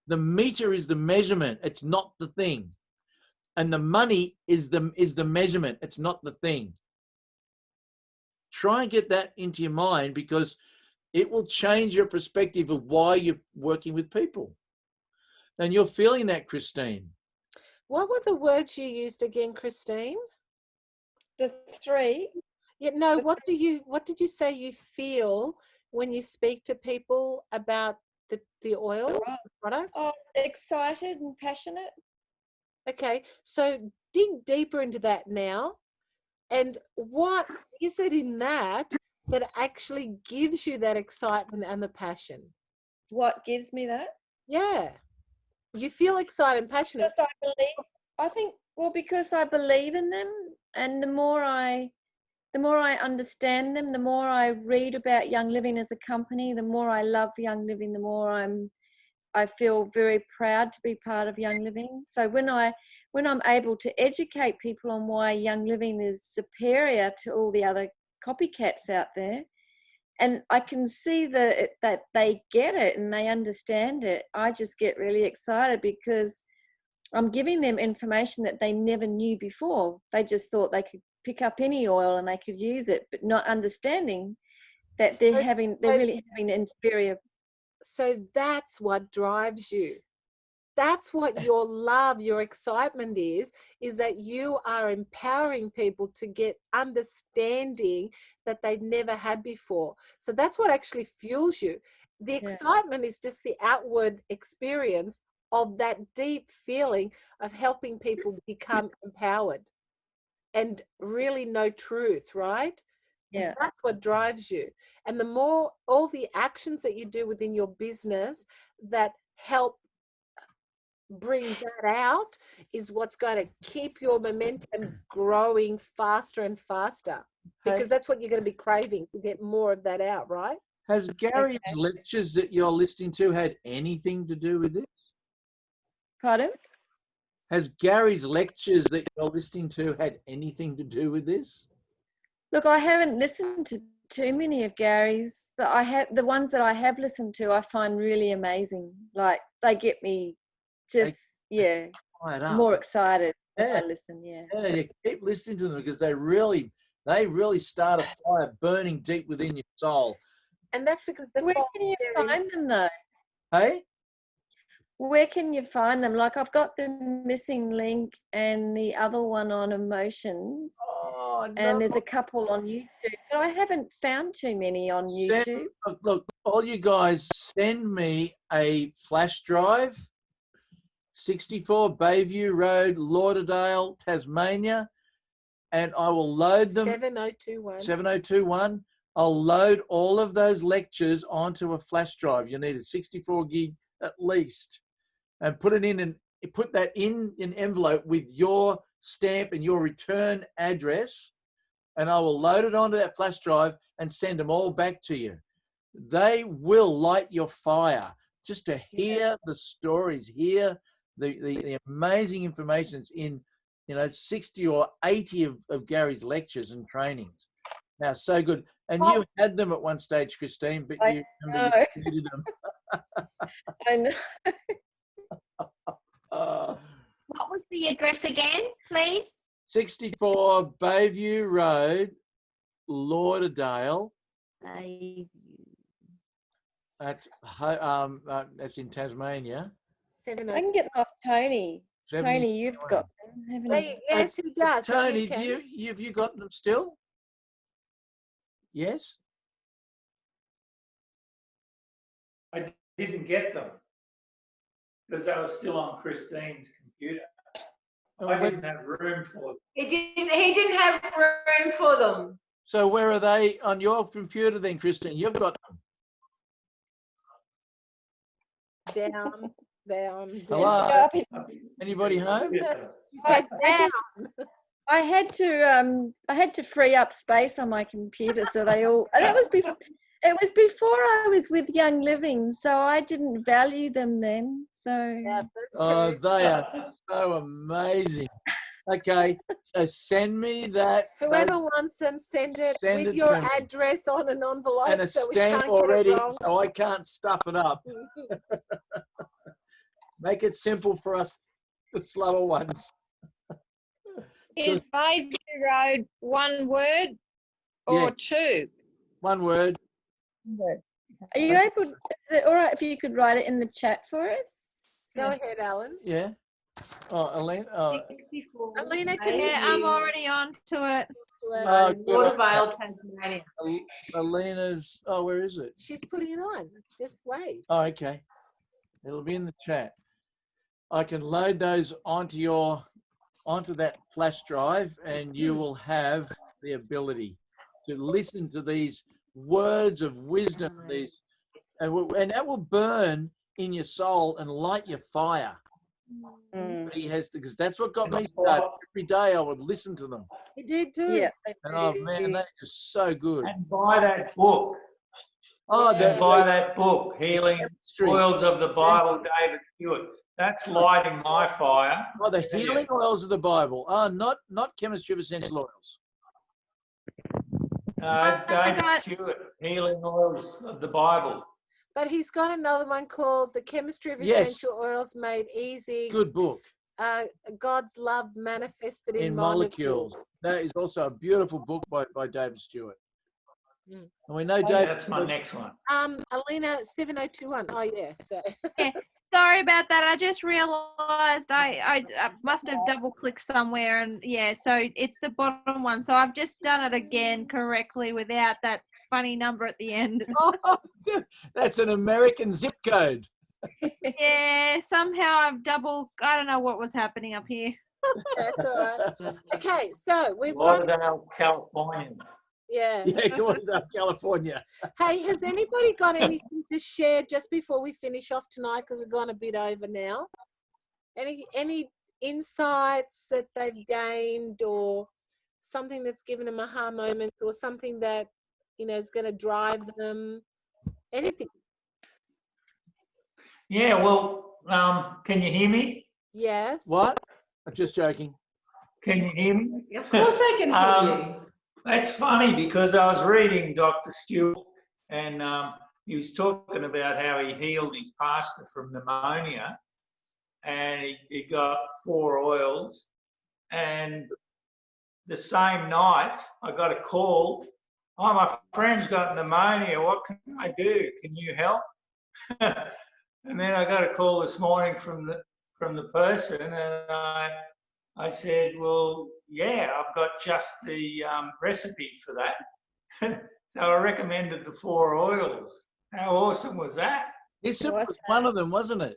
The meter is the measurement. It's not the thing. And the money is the measurement. It's not the thing. Try and get that into your mind, because it will change your perspective of why you're working with people. And you're feeling that, Christine. What were the words you used again, Christine? The three. Yeah, no, what did you say you feel when you speak to people about the oils, the products? Oh, excited and passionate. Okay, so dig deeper into that now. And what is it in that actually gives you that excitement and the passion? What gives me that? Yeah. You feel excited and passionate. Because I believe in them, and the more I understand them, the more I read about Young Living as a company, the more I love Young Living, the more I feel very proud to be part of Young Living. So when I'm able to educate people on why Young Living is superior to all the other copycats out there, and I can see that they get it and they understand it, I just get really excited, because I'm giving them information that they never knew before. They just thought they could pick up any oil and they could use it, but not understanding that they're really having an inferior. So that's what drives you. That's what your love, your excitement is that you are empowering people to get understanding that they never had before. So that's what actually fuels you. The excitement is just the outward experience of that deep feeling of helping people become empowered and really know truth, right? Yeah. And that's what drives you. And the more, all the actions that you do within your business that help bring that out is what's going to keep your momentum growing faster and faster, because that's what you're going to be craving, to get more of that out, right? Has Gary's lectures that you're listening to had anything to do with this? Pardon? Has Gary's lectures that you're listening to had anything to do with this? Look, I haven't listened to too many of Gary's, but I have the ones that I have listened to, I find really amazing. Like, they get me just more excited when I listen. Yeah, you keep listening to them, because they really start a fire burning deep within your soul. And that's because where can you find them though? Hey, where can you find them? Like I've got the missing link and the other one on emotions. Oh, no. And there's a couple on YouTube, but I haven't found too many on YouTube. Look, all you guys, send me a flash drive, 64 Bayview Road, Lauderdale, Tasmania, and I will load them. 7021. 7021. I'll load all of those lectures onto a flash drive. You need a 64 gig at least, and put it in and put that in an envelope with your stamp and your return address, and I will load it onto that flash drive and send them all back to you. They will light your fire just to hear the stories, hear the amazing information that's in, 60 or 80 of Gary's lectures and trainings. Now, so good. And you had them at one stage, Christine, but you deleted them. I know. What was the address again, please? 64 Bayview Road, Lauderdale. Bayview. That's in Tasmania. I can get them off Tony. Tony, you've got them, haven't you? Yes, he does. Tony, so have you got them still? Yes? I didn't get them because they were still on Christine's computer. I didn't have room for them. He didn't have room for them. So where are they on your computer then, Christine? You've got them. down. Hello? Anybody home? I had to free up space on my computer, so they all. That was before. It was before I was with Young Living, so I didn't value them then. So Yeah, that's Oh, true. they are so amazing. Okay, so send me that. Whoever wants them, send it Send with it your to me. address on an envelope And a so we stamp can't get already, it wrong. so I can't stuff it up. Make it simple for us, the slower ones. Is Bayview Road one word or Yeah. two? One word. are you able? Is it all right if you could write it in the chat for us? Go ahead, Alan. Yeah. Oh, Elaine. Oh, Alina, can you? Yeah, I'm already on to it. oh, good. Lauderdale, Tasmania. Alina's. Oh, where is it? She's putting it on. Just wait. Oh, okay. It'll be in the chat. I can load those onto that flash drive, and you will have the ability to listen to these words of wisdom, and that will burn in your soul and light your fire. He has, because that's what got me started. Every day I would listen to them. He did too. Yeah. And oh man, that is so good. And buy that book. Oh, And buy that book, Healing Oils of the Bible, David Stewart. That's lighting my fire. Oh, the healing oils of the Bible. Oh, not chemistry of essential oils. David Stewart, Healing Oils of the Bible. But he's got another one called The Chemistry of Yes. Essential Oils Made Easy. Good book. God's Love Manifested in Molecules. That is also a beautiful book by David Stewart. Mm. And we know David. That's my next one. Alina, 7021. Oh, yeah. So. Yeah, sorry about that. I just realised I must have double clicked somewhere, and yeah, so it's the bottom one. So I've just done it again correctly without that funny number at the end. Oh, that's an American zip code. Yeah, somehow I've I don't know what was happening up here. That's all right. Okay, so we've Lauderdale, California. Yeah. Yeah, going to California. Hey, has anybody got anything to share just before we finish off tonight? Because we've gone a bit over now. Any insights that they've gained, or something that's given them aha moments, or something that is going to drive them? Anything? Yeah, well, can you hear me? Yes. What? I'm just joking. Can you hear me? Of course I can hear you. That's funny because I was reading Dr. Stewart, and he was talking about how he healed his pastor from pneumonia, and he got 4 oils, and the same night I got a call. Oh, my friend's got pneumonia. What can I do? Can you help? And then I got a call this morning from the person, and I said, well, yeah, I've got just the recipe for that. So I recommended the 4 oils. How awesome was that? This was one of them, wasn't it?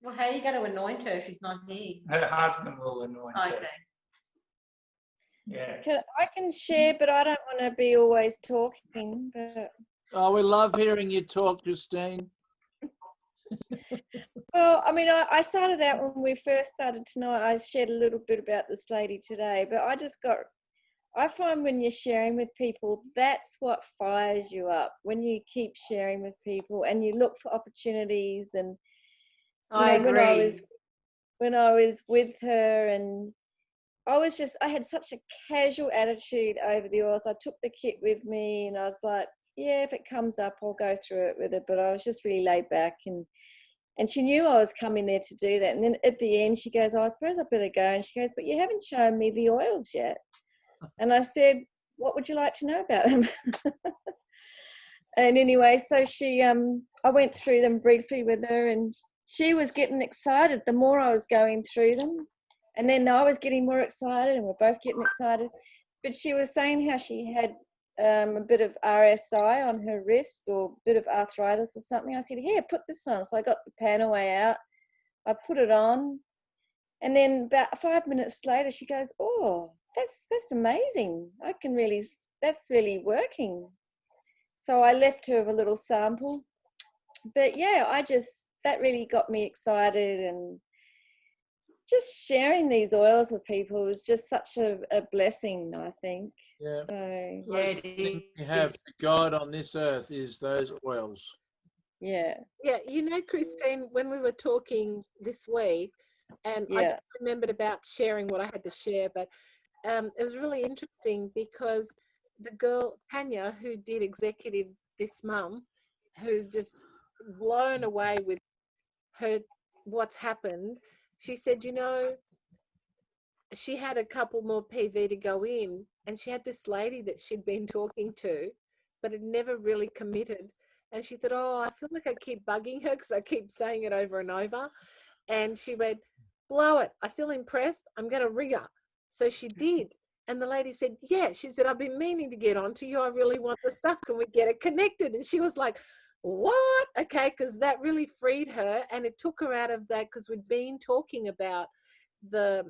Well, how are you going to anoint her if she's not here? Her husband will anoint her. Okay. Yeah. I can share, but I don't want to be always talking. But Oh, we love hearing you talk, Christine. well, I mean, I started out when we first started tonight. I shared a little bit about this lady today, but I find when you're sharing with people, that's what fires you up. When you keep sharing with people and you look for opportunities, and I agree. when I was with her, and I had such a casual attitude over the oils. I took the kit with me and I was like, yeah, if it comes up, I'll go through it with it. But I was just really laid back, and she knew I was coming there to do that. And then at the end, she goes, oh, I suppose I better go. And she goes, but you haven't shown me the oils yet. And I said, what would you like to know about them? And anyway, so I went through them briefly with her, and she was getting excited the more I was going through them. And then I was getting more excited, and we're both getting excited. But she was saying how she had a bit of RSI on her wrist, or a bit of arthritis or something. I said, here, put this on. So I got the Panaway out. I put it on. And then about 5 minutes later, she goes, oh, that's amazing. That's really working. So I left her a little sample. But yeah, that really got me excited, and just sharing these oils with people is just such a blessing, I think. Yeah. So yeah, thing we have to God on this earth is those oils. Yeah. Yeah, you know, Christine, when we were talking this week, and I just remembered about sharing what I had to share, but it was really interesting because the girl, Tanya, who did executive this mum, who's just blown away with what's happened, she said, you know, she had a couple more PV to go in, and she had this lady that she'd been talking to, but had never really committed. And she thought, oh, I feel like I keep bugging her because I keep saying it over and over. And she went, blow it. I feel impressed. I'm going to ring her. So she did. And the lady said, yeah. She said, I've been meaning to get on to you. I really want the stuff. Can we get it connected? And she was like, what? Okay, because that really freed her. And it took her out of that, because we'd been talking about the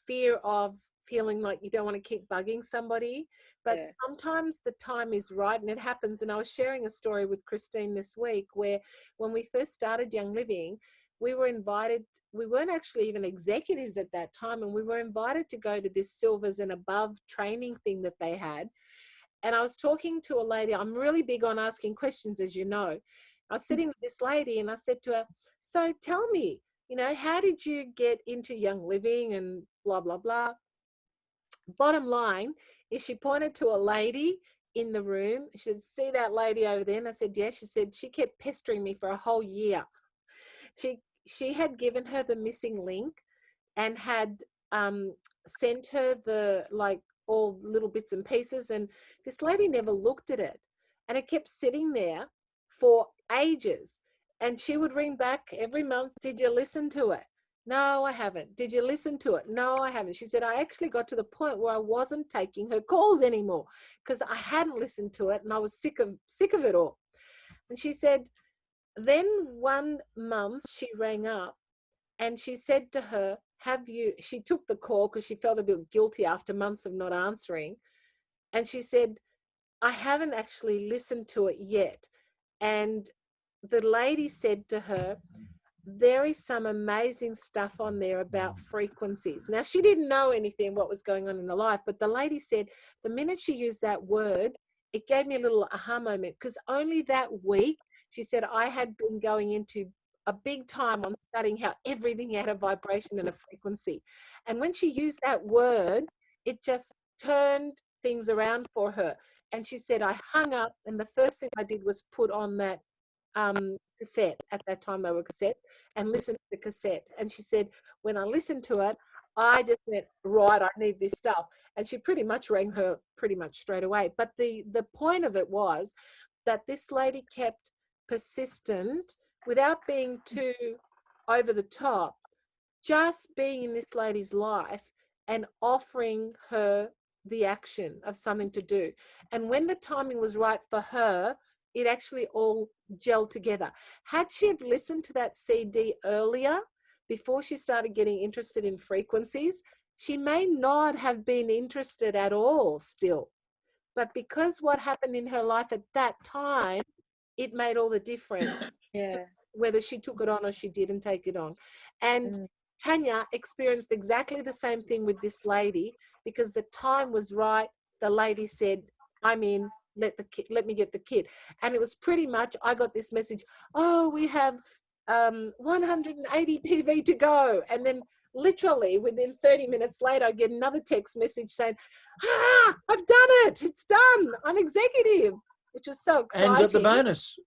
fear of feeling like you don't want to keep bugging somebody, but sometimes the time is right and it happens. And I was sharing a story with Christine this week where when we first started Young Living, we were invited, we weren't actually even executives at that time, and we were invited to go to this Silvers and Above training thing that they had. And I was talking to a lady. I'm really big on asking questions, as you know. I was sitting with this lady and I said to her, so tell me, you know, how did you get into Young Living and blah, blah, blah. Bottom line is she pointed to a lady in the room. She said, see that lady over there? And I said, yeah. She said, she kept pestering me for a whole year. She had given her the missing link and had sent her the, like, all little bits and pieces. And this lady never looked at it. And it kept sitting there for ages. And she would ring back every month, did you listen to it? No, I haven't. Did you listen to it? No, I haven't. She said, I actually got to the point where I wasn't taking her calls anymore because I hadn't listened to it and I was sick of it all. And she said, then one month she rang up and she said to her, she took the call because she felt a bit guilty after months of not answering. And she said, I haven't actually listened to it yet. And the lady said to her, there is some amazing stuff on there about frequencies. Now, she didn't know anything what was going on in her life, but the lady said the minute she used that word, it gave me a little aha moment, because only that week, she said, I had been going into a big time on studying how everything had a vibration and a frequency. And when she used that word, it just turned things around for her. And she said, I hung up, and the first thing I did was put on that cassette. At that time they were cassette, and listened to the cassette. And she said, when I listened to it, I just went, right, I need this stuff. And she pretty much rang her pretty much straight away. But the point of it was that this lady kept persistent without being too over the top, just being in this lady's life and offering her the action of something to do. And when the timing was right for her, it actually all gelled together. Had she have listened to that CD earlier, before she started getting interested in frequencies, she may not have been interested at all still. But because what happened in her life at that time, it made all the difference. Yeah. Whether she took it on or she didn't take it on. And Tanya experienced exactly the same thing with this lady, because the time was right. The lady said, I'm in, let me get the kid. And it was pretty much, I got this message, oh, we have 180 PV to go. And then literally within 30 minutes later, I get another text message saying, I've done it. It's done. I'm executive, which was so exciting. And got the bonus.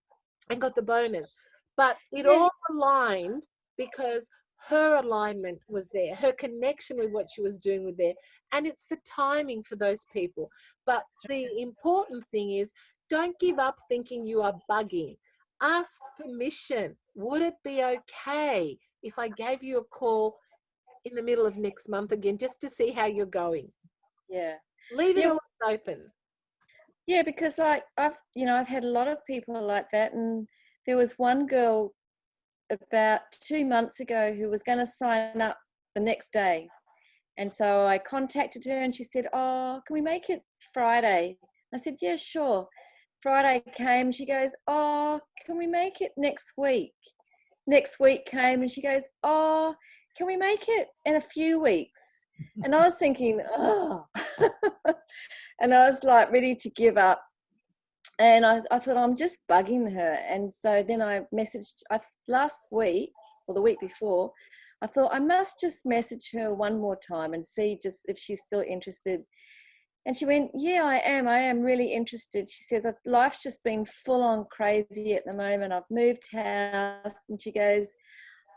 And got the bonus. But it all aligned because her alignment was there. Her connection with what she was doing was there. And it's the timing for those people. But the important thing is, don't give up thinking you are bugging. Ask permission. Would it be okay if I gave you a call in the middle of next month again, just to see how you're going? Yeah. Leave it all open. Yeah, because like I've had a lot of people like that, and there was one girl about 2 months ago who was going to sign up the next day. And so I contacted her and she said, oh, can we make it Friday? I said, yeah, sure. Friday came, she goes, oh, can we make it next week? Next week came and she goes, oh, can we make it in a few weeks? And I was thinking, oh, and I was like ready to give up. And I thought, I'm just bugging her. And so then I messaged last week or the week before, I thought I must just message her one more time and see just if she's still interested. And she went, yeah, I am really interested. She says, life's just been full on crazy at the moment. I've moved house. And she goes,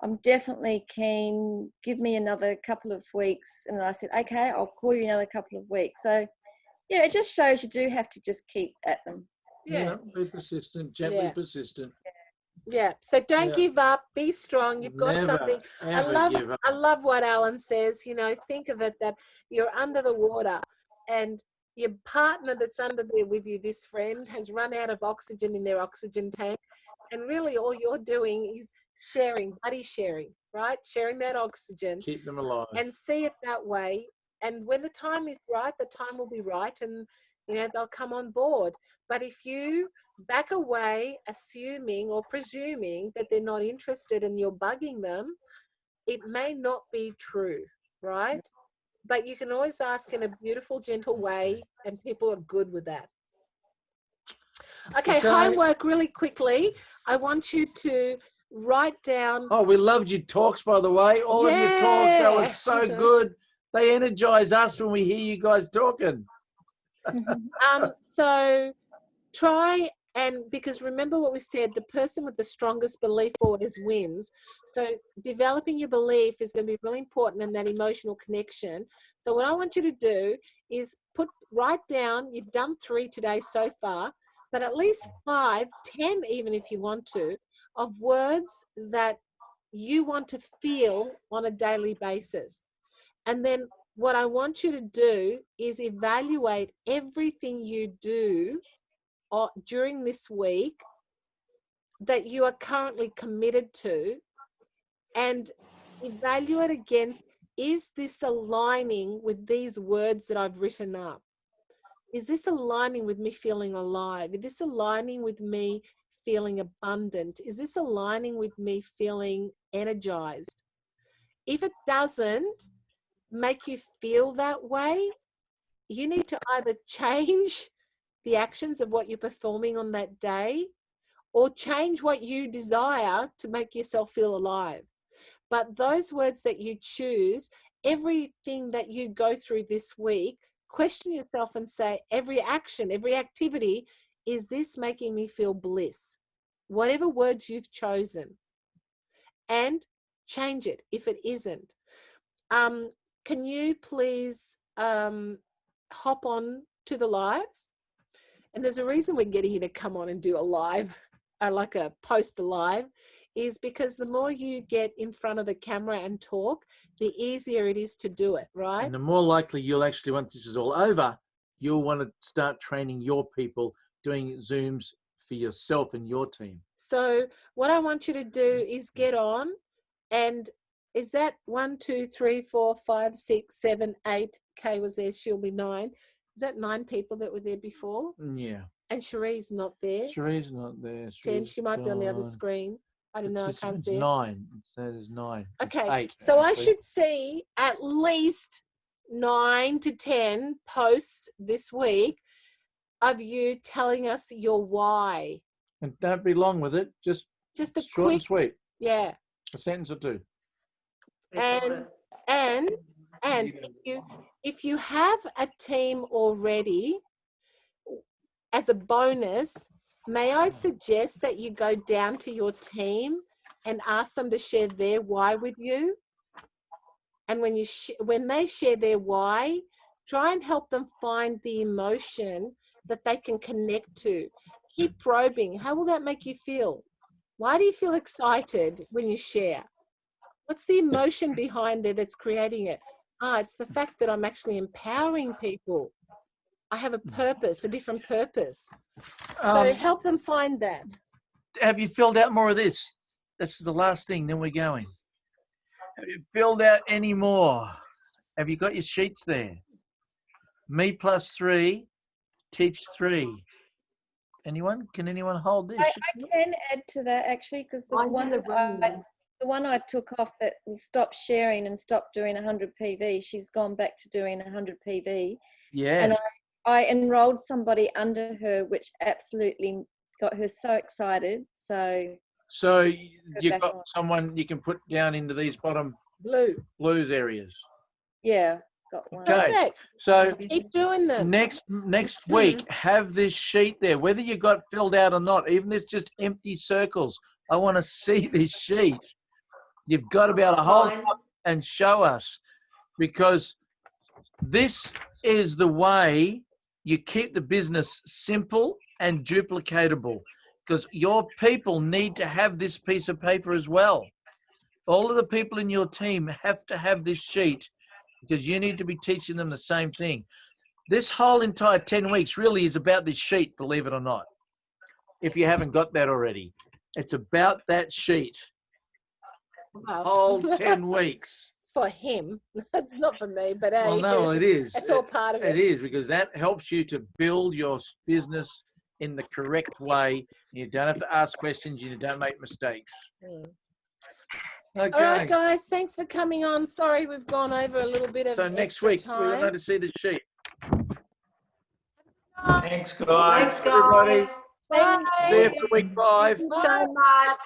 I'm definitely keen. Give me another couple of weeks. And I said, okay, I'll call you another couple of weeks. So yeah, it just shows you do have to just keep at them. Yeah, be persistent, gently persistent. Yeah, so don't give up. Be strong. You've got something. I love what Alan says. You know, think of it that you're under the water and your partner that's under there with you, this friend, has run out of oxygen in their oxygen tank. And really all you're doing is sharing, buddy sharing, right? Sharing that oxygen. Keep them alive. And see it that way. And when the time is right, the time will be right. And you know, they'll come on board. But if you back away, assuming or presuming that they're not interested and you're bugging them, it may not be true, right? But you can always ask in a beautiful, gentle way, and people are good with that. Okay, homework really quickly. I want you to write down. Oh, we loved your talks, by the way. All of your talks, that was so good. They energize us when we hear you guys talking. So try, and because remember what we said, the person with the strongest belief always wins. So developing your belief is going to be really important in that emotional connection. So what I want you to do is write down, you've done 3 today so far, but at least 5, 10 even if you want to, of words that you want to feel on a daily basis. And then what I want you to do is evaluate everything you do during this week that you are currently committed to, and evaluate against, is this aligning with these words that I've written up? Is this aligning with me feeling alive? Is this aligning with me feeling abundant? Is this aligning with me feeling energized? If it doesn't make you feel that way, you need to either change the actions of what you're performing on that day or change what you desire to make yourself feel alive. But those words that you choose, everything that you go through this week, question yourself and say, every action, every activity, is this making me feel bliss? Whatever words you've chosen, and change it if it isn't. Can you please hop on to the lives? And there's a reason we're getting you to come on and do a live like a poster live, is because the more you get in front of the camera and talk, the easier it is to do it, right? And the more likely you'll actually, once this is all over, you'll want to start training your people doing Zooms for yourself and your team. So what I want you to do is get on, and is that 1, 2, 3, 4, 5, 6, 7, 8? Kay was there, she'll be 9. Is that 9 people that were there before? Yeah. And Cherie's not there. Cherie's not there. 10, she might be on the other gone. screen. I don't know, I can't see it. 9. So there's 9. Okay, It's 8, so actually. I should see at least 9 to 10 posts this week of you telling us your why. And don't be long with it. Just a short quick, and sweet. yeah. A sentence or 2. And if you have a team already, as a bonus, may I suggest that you go down to your team and ask them to share their why with you? And when they share their why, try and help them find the emotion that they can connect to. Keep probing. How will that make you feel? Why do you feel excited when you share? What's the emotion behind there that's creating it? It's the fact that I'm actually empowering people. I have a purpose, a different purpose. So help them find that. Have you filled out more of this? That's the last thing, then we're going. Have you filled out any more? Have you got your sheets there? Me plus 3, teach 3. Anyone? Can anyone hold this? I can add to that actually, because the one I took off that stopped sharing and stopped doing 100 PV, she's gone back to doing 100 PV. Yeah. And I enrolled somebody under her, which absolutely got her so excited. So you've got someone you can put down into these bottom blues areas. Yeah, got one. Okay. Perfect. So keep doing them. Next week, have this sheet there, whether you got filled out or not, even if it's just empty circles. I want to see this sheet. You've got to be able to hold it up and show us, because this is the way you keep the business simple and duplicatable, because your people need to have this piece of paper as well. All of the people in your team have to have this sheet, because you need to be teaching them the same thing. This whole entire 10 weeks really is about this sheet, believe it or not. If you haven't got that already, it's about that sheet. Wow. Whole 10 weeks. For him. It's not for me, but Well, no, it is. It's all part of it. It is, because that helps you to build your business in the correct way. You don't have to ask questions. You don't make mistakes. Okay. All right, guys. Thanks for coming on. Sorry, we've gone over a little bit of So next week, we want to see the sheet. Thanks, guys. Thanks, guys. Everybody. Bye. See you for week 5. Thank you so much.